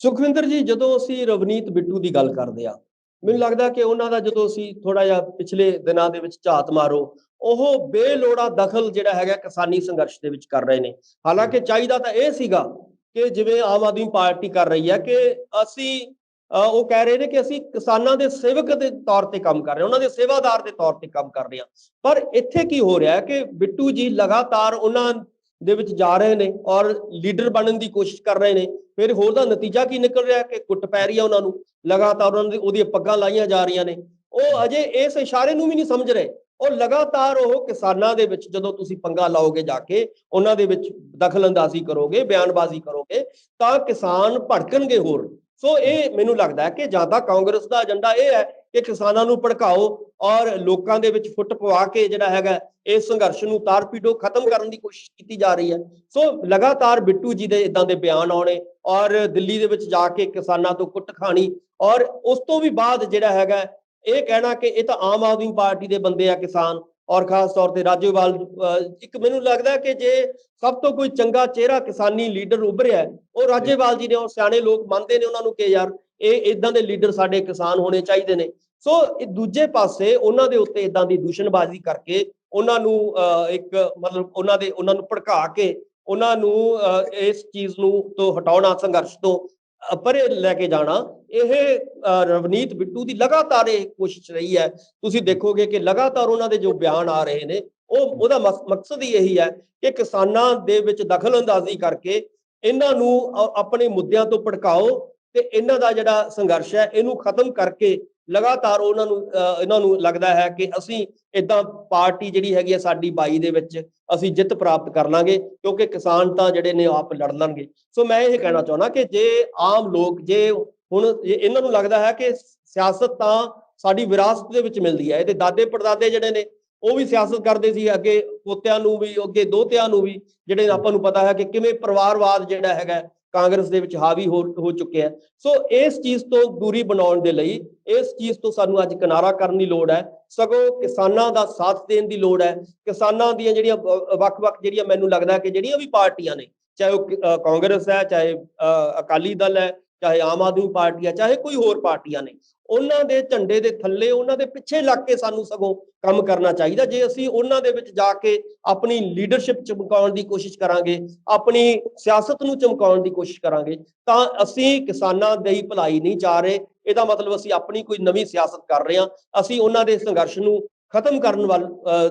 ਸੁਖਵਿੰਦਰ ਜੀ, ਜਦੋਂ ਅਸੀਂ ਰਵਨੀਤ ਬਿੱਟੂ ਦੀ ਗੱਲ ਕਰਦੇ ਆ, ਮੈਨੂੰ ਲੱਗਦਾ ਕਿ ਉਹਨਾਂ ਦਾ ਜਦੋਂ ਅਸੀਂ ਥੋੜਾ ਜਿਹਾ ਪਿਛਲੇ ਦਿਨਾਂ ਦੇ ਵਿੱਚ ਝਾਤ ਮਾਰੋ, ਉਹ ਬੇਲੋੜਾ ਦਖਲ ਜਿਹੜਾ ਹੈਗਾ ਕਿਸਾਨੀ ਸੰਘਰਸ਼ ਦੇ ਵਿੱਚ ਕਰ ਰਹੇ ਨੇ। ਹਾਲਾਂਕਿ ਚਾਹੀਦਾ ਤਾਂ ਇਹ ਸੀਗਾ ਕਿ ਜਿਵੇਂ ਆਮ ਆਦਮੀ ਪਾਰਟੀ ਕਰ ਰਹੀ ਹੈ ਕਿ ਅਸੀਂ ਉਹ ਕਹਿ ਰਹੇ ਨੇ ਕਿ ਅਸੀਂ ਕਿਸਾਨਾਂ ਦੇ ਸੇਵਕ ਦੇ ਤੌਰ ਤੇ ਕੰਮ ਕਰ ਰਹੇ ਹਾਂ, ਉਹਨਾਂ ਦੇ ਸੇਵਾਦਾਰ ਦੇ ਤੌਰ ਤੇ ਕੰਮ ਕਰ ਰਹੇ ਹਾਂ। ਪਰ ਇੱਥੇ ਕੀ ਹੋ ਰਿਹਾ ਹੈ ਕਿ ਬਿੱਟੂ ਜੀ ਲਗਾਤਾਰ ਉਹਨਾਂ ਦੇ ਵਿੱਚ ਜਾ ਰਹੇ ਨੇ ਔਰ ਲੀਡਰ ਬਣਨ ਦੀ ਕੋਸ਼ਿਸ਼ ਕਰ ਰਹੇ ਨੇ। ਫਿਰ ਹੋਰ ਦਾ ਨਤੀਜਾ ਕੀ ਨਿਕਲ ਰਿਹਾ ਕਿ ਕੁੱਟ ਪੈ ਰਹੀ ਹੈ ਉਹਨਾਂ ਨੂੰ, ਲਗਾਤਾਰ ਉਹਦੀਆਂ ਪੱਗਾਂ ਲਾਈਆਂ ਜਾ ਰਹੀਆਂ ਨੇ। ਉਹ ਅਜੇ ਇਸ ਇਸ਼ਾਰੇ ਨੂੰ ਵੀ ਨਹੀਂ ਸਮਝ ਰਹੇ। ਉਹ ਲਗਾਤਾਰ ਉਹ ਕਿਸਾਨਾਂ ਦੇ ਵਿੱਚ ਜਦੋਂ ਤੁਸੀਂ ਪੰਗਾ ਲਾਓਗੇ, ਜਾ ਕੇ ਉਹਨਾਂ ਦੇ ਵਿੱਚ ਦਖਲ ਅੰਦਾਜ਼ੀ ਕਰੋਗੇ, ਬਿਆਨਬਾਜ਼ੀ ਕਰੋਗੇ, ਤਾਂ ਕਿਸਾਨ ਭੜਕਣਗੇ ਹੋਰ। ਸੋ ਇਹ ਮੈਨੂੰ ਲੱਗਦਾ ਹੈ ਕਿ ਜਾਂ ਤਾਂ ਕਾਂਗਰਸ ਦਾ ਏਜੰਡਾ ਇਹ ਹੈ ਕਿ ਕਿਸਾਨਾਂ ਨੂੰ ਭੜਕਾਓ ਔਰ ਲੋਕਾਂ ਦੇ ਵਿੱਚ ਫੁੱਟ ਪਵਾ ਕੇ ਜਿਹੜਾ ਹੈਗਾ ਇਸ ਸੰਘਰਸ਼ ਨੂੰ ਤਾਰ-ਪੀੜੋ ਖਤਮ ਕਰਨ ਦੀ ਕੋਸ਼ਿਸ਼ ਕੀਤੀ ਜਾ ਰਹੀ ਹੈ। ਸੋ ਲਗਾਤਾਰ ਬਿੱਟੂ ਜੀ ਦੇ ਇਦਾਂ ਦੇ ਬਿਆਨ ਆਉਣੇ ਔਰ ਦਿੱਲੀ ਦੇ ਵਿੱਚ ਜਾ ਕੇ ਕਿਸਾਨਾਂ ਤੋਂ ਕੁੱਟ ਖਾਣੀ ਔਰ ਉਸ ਤੋਂ ਵੀ ਬਾਅਦ ਜਿਹੜਾ ਹੈਗਾ ਇਹ ਕਹਿਣਾ ਕਿ ਇਹ ਤਾਂ ਆਮ ਆਦਮੀ ਪਾਰਟੀ ਦੇ ਬੰਦੇ ਆ ਕਿਸਾਨ ਔਰ ਖਾਸ ਤੌਰ ਤੇ ਰਾਜੇਵਾਲ ਇੱਕ ਮੈਨੂੰ ਲੱਗਦਾ ਕਿ ਜੇ ਸਭ ਤੋਂ ਕੋਈ ਚੰਗਾ ਚਿਹਰਾ ਕਿਸਾਨੀ ਲੀਡਰ ਉੱਭਰਿਆ ਉਹ ਰਾਜੇਵਾਲ ਜੀ ਨੇ ਔਰ ਸਿਆਣੇ ਲੋਕ ਮੰਨਦੇ ਨੇ ਉਹਨਾਂ ਨੂੰ ਕਿ ਯਾਰ ਇਹ ਇਦਾਂ ਦੇ ਲੀਡਰ ਸਾਡੇ ਕਿਸਾਨ ਹੋਣੇ ਚਾਹੀਦੇ ਨੇ। ਸੋ ਇਹ ਦੂਜੇ ਪਾਸੇ ਉਹਨਾਂ ਦੇ ਉੱਤੇ ਇਦਾਂ ਦੀ ਦੂਸ਼ਣਬਾਜ਼ੀ ਕਰਕੇ ਉਹਨਾਂ ਨੂੰ ਇੱਕ ਮਤਲਬ ਉਹਨਾਂ ਨੂੰ ਭੜਕਾ ਕੇ ਉਹਨਾਂ ਨੂੰ ਇਸ ਚੀਜ਼ ਨੂੰ ਤੋਂ ਹਟਾਉਣਾ ਸੰਘਰਸ਼ ਤੋਂ ਪਰੇ ਲੈ ਕੇ ਜਾਣਾ ਇਹ ਰਵਨੀਤ ਬਿੱਟੂ ਦੀ ਲਗਾਤਾਰ ਇਹ ਕੋਸ਼ਿਸ਼ ਰਹੀ ਹੈ। ਤੁਸੀਂ ਦੇਖੋਗੇ ਕਿ ਲਗਾਤਾਰ ਉਹਨਾਂ ਦੇ ਜੋ ਬਿਆਨ ਆ ਰਹੇ ਨੇ ਉਹਦਾ ਮਕਸਦ ਹੀ ਇਹੀ ਹੈ ਕਿ ਕਿਸਾਨਾਂ ਦੇ ਵਿੱਚ ਦਖਲ ਅੰਦਾਜ਼ੀ ਕਰਕੇ ਇਹਨਾਂ ਨੂੰ ਆਪਣੇ ਮੁੱਦਿਆਂ ਤੋਂ ਭੜਕਾਓ ਤੇ ਇਹਨਾਂ ਦਾ ਜਿਹੜਾ ਸੰਘਰਸ਼ ਹੈ ਇਹਨੂੰ ਖਤਮ ਕਰਕੇ ਲਗਾਤਾਰ ਇਹਨਾਂ ਨੂੰ ਲੱਗਦਾ ਹੈ ਕਿ ਅਸੀਂ ਇਦਾਂ ਪਾਰਟੀ ਜਿਹੜੀ ਹੈਗੀ ਹੈ ਸਾਡੀ 22 ਦੇ ਵਿੱਚ ਅਸੀਂ ਜਿੱਤ ਪ੍ਰਾਪਤ ਕਰ ਲਾਂਗੇ ਕਿਉਂਕਿ ਕਿਸਾਨ ਤਾਂ ਜਿਹੜੇ ਨੇ ਆਪ ਲੜ ਲੈਣਗੇ। ਸੋ ਮੈਂ ਇਹ ਕਹਿਣਾ ਚਾਹੁੰਦਾ ਕਿ ਜੇ ਆਮ ਲੋਕ ਜੇ ਹੁਣ ਇਹਨਾਂ ਨੂੰ ਲੱਗਦਾ ਹੈ ਕਿ ਸਿਆਸਤ ਤਾਂ ਸਾਡੀ ਵਿਰਾਸਤ ਦੇ ਵਿੱਚ ਮਿਲਦੀ ਹੈ, ਇਹਦੇ ਦਾਦੇ ਪੜਦਾਦੇ ਜਿਹੜੇ ਨੇ ਉਹ ਵੀ ਸਿਆਸਤ ਕਰਦੇ ਸੀ, ਅੱਗੇ ਪੋਤਿਆਂ ਨੂੰ ਵੀ ਅੱਗੇ ਦੋਹਤਿਆਂ ਨੂੰ ਵੀ, ਜਿਹੜੇ ਆਪਾਂ ਨੂੰ ਪਤਾ ਹੈ ਕਿ ਕਿਵੇਂ ਪਰਿਵਾਰਵਾਦ ਜਿਹੜਾ ਹੈਗਾ ਕਾਂਗਰਸ ਦੇ ਵਿੱਚ ਹਾਵੀ ਹੋ ਚੁੱਕਿਆ। ਸੋ ਇਸ ਚੀਜ਼ ਤੋਂ ਦੂਰੀ ਬਣਾਉਣ ਦੇ ਲਈ ਇਸ ਚੀਜ਼ ਤੋਂ ਸਾਨੂੰ ਅੱਜ ਕਿਨਾਰਾ ਕਰਨ ਦੀ ਲੋੜ ਹੈ, ਸਗੋਂ ਕਿਸਾਨਾਂ ਦਾ ਸਾਥ ਦੇਣ ਦੀ ਲੋੜ ਹੈ। ਕਿਸਾਨਾਂ ਦੀਆਂ ਜਿਹੜੀਆਂ ਵੱਖ-ਵੱਖ ਜਿਹੜੀਆਂ ਮੈਨੂੰ ਲੱਗਦਾ ਕਿ ਜਿਹੜੀਆਂ ਵੀ ਪਾਰਟੀਆਂ ਨੇ, ਚਾਹੇ ਉਹ ਕਾਂਗਰਸ ਹੈ, ਚਾਹੇ ਅਕਾਲੀ ਦਲ ਹੈ, ਚਾਹੇ ਆਮ ਆਦਮੀ ਪਾਰਟੀ ਹੈ, ਚਾਹੇ ਕੋਈ ਹੋਰ ਪਾਰਟੀਆਂ ਨੇ, ਉਹਨਾਂ ਦੇ ਝੰਡੇ ਦੇ ਥੱਲੇ ਉਹਨਾਂ ਦੇ ਪਿੱਛੇ ਲੱਗ ਕੇ ਸਾਨੂੰ ਸਗੋਂ ਕੰਮ ਕਰਨਾ ਚਾਹੀਦਾ। ਜੇ ਅਸੀਂ ਉਹਨਾਂ ਦੇ ਵਿੱਚ ਜਾ ਕੇ ਆਪਣੀ ਲੀਡਰਸ਼ਿਪ ਚਮਕਾਉਣ ਦੀ ਕੋਸ਼ਿਸ਼ ਕਰਾਂਗੇ, ਆਪਣੀ ਸਿਆਸਤ ਨੂੰ ਚਮਕਾਉਣ ਦੀ ਕੋਸ਼ਿਸ਼ ਕਰਾਂਗੇ ਤਾਂ ਅਸੀਂ ਕਿਸਾਨਾਂ ਦੀ ਭਲਾਈ ਨਹੀਂ ਚਾਹ ਰਹੇ। ਇਹਦਾ ਮਤਲਬ ਅਸੀਂ ਆਪਣੀ ਕੋਈ ਨਵੀਂ ਸਿਆਸਤ ਕਰ ਰਹੇ ਹਾਂ, ਅਸੀਂ ਉਹਨਾਂ ਦੇ ਸੰਘਰਸ਼ ਨੂੰ ਖਤਮ ਕਰਨ ਵੱਲ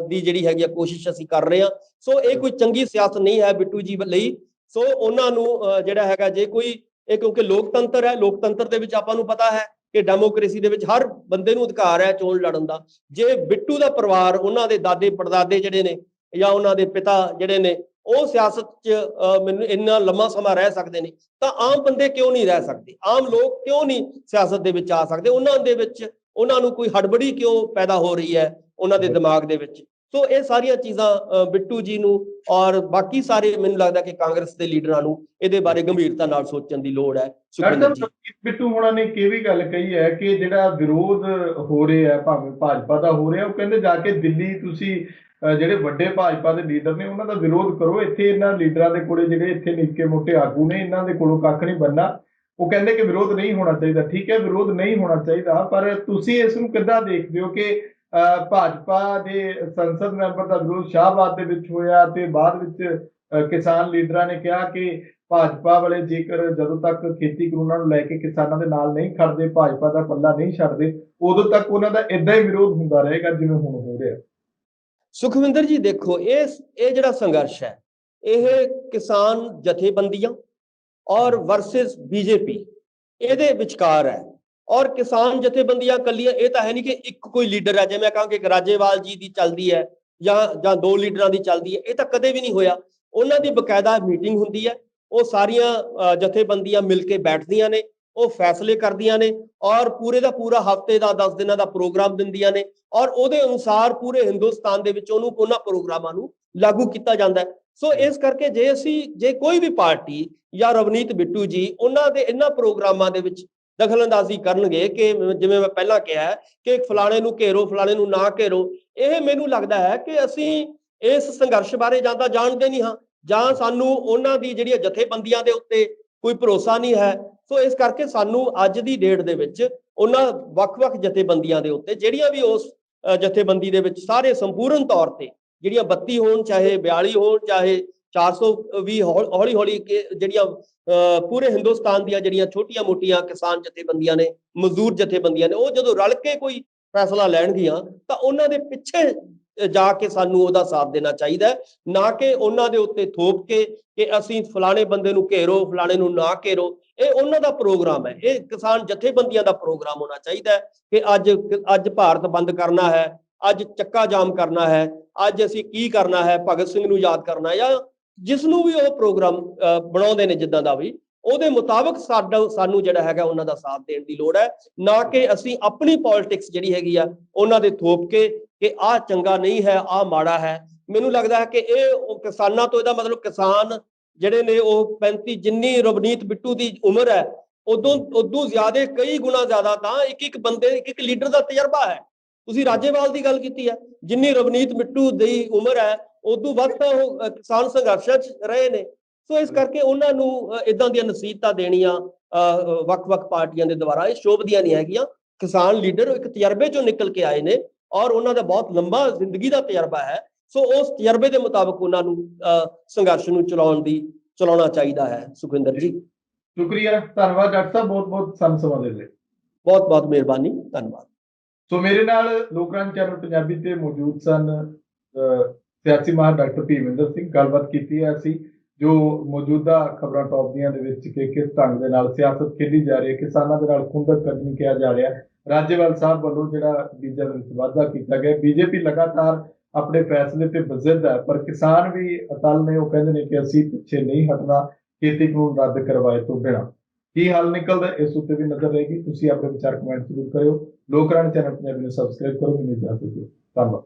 ਦੀ ਜਿਹੜੀ ਹੈਗੀ ਕੋਸ਼ਿਸ਼ ਅਸੀਂ ਕਰ ਰਹੇ ਹਾਂ। ਸੋ ਇਹ ਕੋਈ ਚੰਗੀ ਸਿਆਸਤ ਨਹੀਂ ਹੈ ਬਿੱਟੂ ਜੀ ਲਈ। ਸੋ ਉਹਨਾਂ ਨੂੰ ਜਿਹੜਾ ਹੈਗਾ ਜੇ ਕੋਈ ਇਹ ਕਿਉਂਕਿ ਲੋਕਤੰਤਰ ਹੈ, ਲੋਕਤੰਤਰ ਦੇ ਵਿੱਚ ਆਪਾਂ ਨੂੰ ਪਤਾ ਹੈ ਕਿ ਡੈਮੋਕ੍ਰੇਸੀ ਦੇ ਵਿੱਚ ਹਰ ਬੰਦੇ ਨੂੰ ਅਧਿਕਾਰ ਹੈ ਚੋਣ ਲੜਨ ਦਾ। ਜੇ ਬਿੱਟੂ ਦਾ ਪਰਿਵਾਰ, ਉਹਨਾਂ ਦੇ ਦਾਦੇ ਪੜਦਾਦੇ ਜਿਹੜੇ ਨੇ ਜਾਂ ਉਹਨਾਂ ਦੇ ਪਿਤਾ ਜਿਹੜੇ ਨੇ ਉਹ ਸਿਆਸਤ 'ਚ ਮੈਨੂੰ ਇੰਨਾ ਲੰਮਾ ਸਮਾਂ ਰਹਿ ਸਕਦੇ ਨੇ ਤਾਂ ਆਮ ਬੰਦੇ ਕਿਉਂ ਨਹੀਂ ਰਹਿ ਸਕਦੇ? ਆਮ ਲੋਕ ਕਿਉਂ ਨਹੀਂ ਸਿਆਸਤ ਦੇ ਵਿੱਚ ਆ ਸਕਦੇ? ਉਹਨਾਂ ਦੇ ਵਿੱਚ ਉਹਨਾਂ ਨੂੰ ਕੋਈ ਹੜਬੜੀ ਕਿਉਂ ਪੈਦਾ ਹੋ ਰਹੀ ਹੈ ਉਹਨਾਂ ਦੇ ਦਿਮਾਗ ਦੇ ਵਿੱਚ? ਸੋ ਇਹ ਸਾਰੀਆਂ ਚੀਜ਼ਾਂ ਬਿੱਟੂ ਜੀ ਨੂੰ ਔਰ ਬਾਕੀ ਸਾਰੇ ਮੈਨੂੰ ਲੱਗਦਾ ਕਿ ਕਾਂਗਰਸ ਦੇ ਲੀਡਰਾਂ ਨੂੰ ਇਹਦੇ ਬਾਰੇ ਗੰਭੀਰਤਾ ਨਾਲ ਸੋਚਣ ਦੀ ਲੋੜ ਹੈ। ਸੁਖਵਿੰਦਰ ਜੀ, ਬਿੱਟੂ ਹੋਣਾ ਨੇ ਇਹ ਵੀ ਗੱਲ ਕਹੀ ਹੈ ਕਿ ਜਿਹੜਾ ਵਿਰੋਧ ਹੋ ਰਿਹਾ ਭਾਵੇਂ ਭਾਜਪਾ ਦਾ ਹੋ ਰਿਹਾ, ਉਹ ਕਹਿੰਦੇ ਜਾ ਕੇ ਦਿੱਲੀ ਤੁਸੀਂ ਜਿਹੜੇ ਵੱਡੇ ਭਾਜਪਾ ਦੇ ਲੀਡਰ ਨੇ ਉਹਨਾਂ ਦਾ ਵਿਰੋਧ ਕਰੋ, ਇੱਥੇ ਇਹਨਾਂ ਲੀਡਰਾਂ ਦੇ ਕੋਲੇ ਜਿਹੜੇ ਇੱਥੇ ਨਿੱਕੇ ਮੋਟੇ ਆਗੂ ਨੇ ਇਹਨਾਂ ਦੇ ਕੋਲੋਂ ਕੱਖ ਨਹੀਂ ਬਣਨਾ। ਉਹ ਕਹਿੰਦੇ ਕਿ ਵਿਰੋਧ ਨਹੀਂ ਹੋਣਾ ਚਾਹੀਦਾ। ਠੀਕ ਹੈ, ਵਿਰੋਧ ਨਹੀਂ ਹੋਣਾ ਚਾਹੀਦਾ, ਪਰ ਤੁਸੀਂ ਇਸ ਨੂੰ ਕਿੱਦਾਂ ਦੇਖਦੇ ਹੋ ਕਿ ਭਾਜਪਾ ਦੇ ਸੰਸਦ ਮੈਂਬਰ ਦਾ ਵਿਰੋਧ ਸ਼ਾਹਬਾਦ ਦੇ ਵਿੱਚ ਹੋਇਆ ਤੇ ਬਾਅਦ ਵਿੱਚ ਕਿਸਾਨ ਲੀਡਰਾਂ ਨੇ ਕਿਹਾ ਕਿ ਭਾਜਪਾ ਵਾਲੇ ਜੇਕਰ ਜਦੋਂ ਤੱਕ ਖੇਤੀ ਕਾਨੂੰਨਾਂ ਨੂੰ ਲੈ ਕੇ ਕਿਸਾਨਾਂ ਦੇ ਨਾਲ ਨਹੀਂ ਖੜਦੇ, ਭਾਜਪਾ ਦਾ ਪੱਲਾ ਨਹੀਂ ਛੱਡਦੇ, ਉਦੋਂ ਤੱਕ ਉਹਨਾਂ ਦਾ ਏਦਾਂ ਹੀ ਵਿਰੋਧ ਹੁੰਦਾ ਰਹੇਗਾ ਜਿਵੇਂ ਹੁਣ ਹੋ ਰਿਹਾ। ਸੁਖਵਿੰਦਰ ਜੀ ਦੇਖੋ, ਇਹ ਜਿਹੜਾ ਸੰਘਰਸ਼ ਹੈ ਇਹ ਕਿਸਾਨ ਜਥੇਬੰਦੀਆਂ ਔਰ ਵਰਸਸ ਬੀਜੇਪੀ ਇਹਦੇ ਵਿਚਕਾਰ ਹੈ। ਔਰ ਕਿਸਾਨ ਜਥੇਬੰਦੀਆਂ ਕੱਲੀਆਂ ਇਹ ਤਾਂ ਹੈ ਨਹੀਂ ਕਿ ਇੱਕ ਕੋਈ ਲੀਡਰ ਹੈ, ਜਿਵੇਂ ਮੈਂ ਕਹਾਂ ਕਿ ਰਾਜੇਵਾਲ ਜੀ ਦੀ ਚੱਲਦੀ ਹੈ ਜਾਂ ਦੋ ਲੀਡਰਾਂ ਦੀ ਚੱਲਦੀ ਹੈ, ਇਹ ਤਾਂ ਕਦੇ ਵੀ ਨਹੀਂ ਹੋਇਆ। ਉਹਨਾਂ ਦੀ ਬਕਾਇਦਾ ਮੀਟਿੰਗ ਹੁੰਦੀ ਹੈ, ਉਹ ਸਾਰੀਆਂ ਜਥੇਬੰਦੀਆਂ ਮਿਲ ਕੇ ਬੈਠਦੀਆਂ ਨੇ, ਉਹ ਫੈਸਲੇ ਕਰਦੀਆਂ ਨੇ ਔਰ ਪੂਰੇ ਦਾ ਪੂਰਾ ਹਫ਼ਤੇ ਦਾ 10 ਦਿਨਾਂ ਦਾ ਪ੍ਰੋਗਰਾਮ ਦਿੰਦੀਆਂ ਨੇ ਔਰ ਉਹਦੇ ਅਨੁਸਾਰ ਪੂਰੇ ਹਿੰਦੁਸਤਾਨ ਦੇ ਵਿੱਚ ਉਹਨਾਂ ਪ੍ਰੋਗਰਾਮਾਂ ਨੂੰ ਲਾਗੂ ਕੀਤਾ ਜਾਂਦਾ ਹੈ। ਸੋ ਇਸ ਕਰਕੇ ਜੇ ਕੋਈ ਵੀ ਪਾਰਟੀ ਜਾਂ ਰਵਨੀਤ ਬਿੱਟੂ ਜੀ ਉਹਨਾਂ ਦੇ ਇਹਨਾਂ ਪ੍ਰੋਗਰਾਮਾਂ ਦੇ ਵਿੱਚ ਦਖਲ ਅੰਦਾਜ਼ੀ ਕਰਨਗੇ ਕਿ ਜਿਵੇਂ ਮੈਂ ਪਹਿਲਾਂ ਕਿਹਾ ਕਿ ਫਲਾਣੇ ਨੂੰ ਘੇਰੋ, ਫਲਾਣੇ ਨੂੰ ਨਾ ਘੇਰੋ, ਇਹ ਮੈਨੂੰ ਲੱਗਦਾ ਹੈ ਕਿ ਅਸੀਂ ਇਸ ਸੰਘਰਸ਼ ਬਾਰੇ ਜਾਂ ਤਾਂ ਜਾਣਦੇ ਨਹੀਂ ਹਾਂ ਜਾਂ ਸਾਨੂੰ ਉਹਨਾਂ ਦੀ ਜਿਹੜੀਆਂ ਜਥੇਬੰਦੀਆਂ ਦੇ ਉੱਤੇ ਕੋਈ ਭਰੋਸਾ ਨਹੀਂ ਹੈ। ਸੋ ਇਸ ਕਰਕੇ ਸਾਨੂੰ ਅੱਜ ਦੀ ਡੇਟ ਦੇ ਵਿੱਚ ਉਹਨਾਂ ਵੱਖ-ਵੱਖ ਜਥੇਬੰਦੀਆਂ ਦੇ ਉੱਤੇ ਜਿਹੜੀਆਂ ਵੀ ਉਸ ਜਥੇਬੰਦੀ ਦੇ ਵਿੱਚ ਸਾਰੇ ਸੰਪੂਰਨ ਤੌਰ ਤੇ ਜਿਹੜੀਆਂ 32 ਹੋਣ, ਚਾਹੇ 42 ਹੋਣ, ਚਾਹੇ 420 ਹੌਲੀ-ਹੌਲੀ ਜਿਹੜੀਆਂ ਪੂਰੇ ਹਿੰਦੁਸਤਾਨ ਦੀਆਂ ਜਿਹੜੀਆਂ ਛੋਟੀਆਂ-ਮੋਟੀਆਂ ਕਿਸਾਨ ਜਥੇਬੰਦੀਆਂ ਨੇ, ਮਜ਼ਦੂਰ ਜਥੇਬੰਦੀਆਂ ਨੇ, ਉਹ ਜਦੋਂ ਰਲ ਕੇ ਕੋਈ ਫੈਸਲਾ ਲੈਣਗੀਆਂ ਤਾਂ ਉਹਨਾਂ ਦੇ ਪਿੱਛੇ ਜਾ ਕੇ ਸਾਨੂੰ ਉਹਦਾ ਸਾਥ ਦੇਣਾ ਚਾਹੀਦਾ ਹੈ, ਨਾ ਕਿ ਉਹਨਾਂ ਦੇ ਉੱਤੇ ਥੋਪ ਕੇ ਕਿ ਅਸੀਂ ਫਲਾਣੇ ਬੰਦੇ ਨੂੰ ਘੇਰੋ, ਫਲਾਣੇ ਨੂੰ ਨਾ ਘੇਰੋ। ਇਹ ਉਹਨਾਂ ਦਾ ਪ੍ਰੋਗਰਾਮ ਹੈ, ਇਹ ਕਿਸਾਨ ਜਥੇਬੰਦੀਆਂ ਦਾ ਪ੍ਰੋਗਰਾਮ ਹੋਣਾ ਚਾਹੀਦਾ ਹੈ ਕਿ ਅੱਜ ਭਾਰਤ ਬੰਦ ਕਰਨਾ ਹੈ, ਅੱਜ ਚੱਕਾ ਜਾਮ ਕਰਨਾ ਹੈ, ਅੱਜ ਅਸੀਂ ਕੀ ਕਰਨਾ ਹੈ, ਭਗਤ ਸਿੰਘ ਨੂੰ ਯਾਦ ਕਰਨਾ, ਜਾਂ ਜਿਸ ਨੂੰ ਵੀ ਉਹ ਪ੍ਰੋਗਰਾਮ ਬਣਾਉਂਦੇ ਨੇ ਜਿੱਦਾਂ ਦਾ ਵੀ, ਉਹਦੇ ਮੁਤਾਬਕ ਸਾਨੂੰ ਜਿਹੜਾ ਹੈਗਾ ਉਹਨਾਂ ਦਾ ਸਾਥ ਦੇਣ ਦੀ ਲੋੜ ਹੈ, ਨਾ ਕਿ ਅਸੀਂ ਆਪਣੀ ਪੋਲਿਟਿਕਸ ਜਿਹੜੀ ਹੈਗੀ ਆ ਉਹਨਾਂ ਦੇ ਥੋਪ ਕੇ ਕਿ ਆਹ ਚੰਗਾ ਨਹੀਂ ਹੈ, ਆਹ ਮਾੜਾ ਹੈ। ਮੈਨੂੰ ਲੱਗਦਾ ਹੈ ਕਿ ਇਹ ਕਿਸਾਨਾਂ ਤੋਂ, ਇਹਦਾ ਮਤਲਬ ਕਿਸਾਨ ਜਿਹੜੇ ਨੇ ਉਹ 35, ਜਿੰਨੀ ਰਵਨੀਤ ਬਿੱਟੂ ਦੀ ਉਮਰ ਹੈ ਉਦੋਂ ਜ਼ਿਆਦਾ, ਕਈ ਗੁਣਾ ਜ਼ਿਆਦਾ ਤਾਂ ਇੱਕ ਬੰਦੇ, ਇੱਕ ਲੀਡਰ ਦਾ ਤਜਰਬਾ ਹੈ। ਤੁਸੀਂ ਰਾਜੇਵਾਲ ਦੀ ਗੱਲ ਕੀਤੀ ਹੈ, ਜਿੰਨੀ ਰਵਨੀਤ ਬਿੱਟੂ ਦੀ ਉਮਰ ਹੈ ਉਦੋਂ ਵੱਧ ਤਾਂ ਉਹ ਕਿਸਾਨ ਸੰਘਰਸ਼ਾਂ 'ਚ ਰਹੇ ਨੇ। ਸੋ ਇਸ ਕਰਕੇ ਉਹਨਾਂ ਨੂੰ ਇਦਾਂ ਦੀਆਂ ਨਸੀਹਤਾਂ ਦੇਣੀਆਂ ਵੱਖ-ਵੱਖ ਪਾਰਟੀਆਂ ਦੇ ਦੁਆਰਾ ਇਹ ਸ਼ੋਭਦੀਆਂ ਨਹੀਂ ਹੈਗੀਆਂ। ਕਿਸਾਨ ਲੀਡਰ ਇੱਕ ਤਜਰਬੇ 'ਚੋਂ ਨਿਕਲ ਕੇ ਆਏ ਨੇ ਔਰ ਉਹਨਾਂ ਦਾ ਬਹੁਤ ਲੰਬਾ ਜ਼ਿੰਦਗੀ ਦਾ ਤਜਰਬਾ ਹੈ। ਸੋ ਉਸ ਤਜਰਬੇ ਦੇ ਮੁਤਾਬਕ ਉਹਨਾਂ ਨੂੰ ਸੰਘਰਸ਼ ਨੂੰ ਚਲਾਉਣਾ ਚਾਹੀਦਾ ਹੈ। ਸੁਖਵਿੰਦਰ ਜੀ, ਸ਼ੁਕਰੀਆ, ਧੰਨਵਾਦ ਡਾਕਟਰ ਸਾਹਿਬ, ਬਹੁਤ ਸਾਨੂੰ ਸਮਾਂ ਦੇ ਲਈ। ਬਹੁਤ ਮਿਹਰਬਾਨੀ, ਧੰਨਵਾਦ। ਸੋ ਮੇਰੇ ਨਾਲ ਲੋਕਰਾਜ ਚੈਨਲ ਪੰਜਾਬੀ ਤੇ ਮੌਜੂਦ ਸਨ ਸਿਆਸੀ ਮਾਹਰ ਡਾਕਟਰ ਭੀਮਿੰਦਰ ਸਿੰਘ। ਗੱਲਬਾਤ ਕੀਤੀ ਹੈ ਅਸੀਂ ਜੋ ਮੌਜੂਦਾ ਖਬਰਾਂ ਟੌਪ ਦੀਆਂ ਦੇ ਵਿੱਚ ਕਿ ਕਿਸ ਢੰਗ ਦੇ ਨਾਲ ਸਿਆਸਤ ਖੇਡੀ ਜਾ ਰਹੀ ਹੈ, ਕਿਸਾਨਾਂ ਦੇ ਨਾਲ ਖੁੰਦਕ ਕੱਢਣੀ ਕਿਹਾ ਜਾ ਰਿਹਾ। ਰਾਜੇਵਾਲ ਸਾਹਿਬ ਵੱਲੋਂ ਜਿਹੜਾ ਬੀਜਾਂ ਦੇ ਵਿੱਚ ਵਾਅਦਾ ਕੀਤਾ ਗਿਆ, ਬੀਜੇਪੀ ਲਗਾਤਾਰ ਆਪਣੇ ਫੈਸਲੇ ਤੇ ਬਜ਼ਿੱਦ ਹੈ, ਪਰ ਕਿਸਾਨ ਵੀ ਅਟਲ ਨੇ। ਉਹ ਕਹਿੰਦੇ ਨੇ ਕਿ ਅਸੀਂ ਪਿੱਛੇ ਨਹੀਂ ਹਟਣਾ ਖੇਤੀ ਕਾਨੂੰਨ ਰੱਦ ਕਰਵਾਏ ਤੋਂ ਬਿਨਾਂ। ਕੀ ਹੱਲ ਨਿਕਲਦਾ, ਇਸ ਉੱਤੇ ਵੀ ਨਜ਼ਰ ਰਹੇਗੀ। ਤੁਸੀਂ ਆਪਣੇ ਵਿਚਾਰ ਕਮੈਂਟ ਜ਼ਰੂਰ ਕਰਿਓ। ਲੋਕਰਾਜ ਚੈਨਲ ਪੰਜਾਬੀ ਨੂੰ ਸਬਸਕ੍ਰਾਈਬ ਕਰੋ। ਮੈਨੂੰ ਇਜਾਜ਼ਤ ਦਿਓ। ਧੰਨਵਾਦ।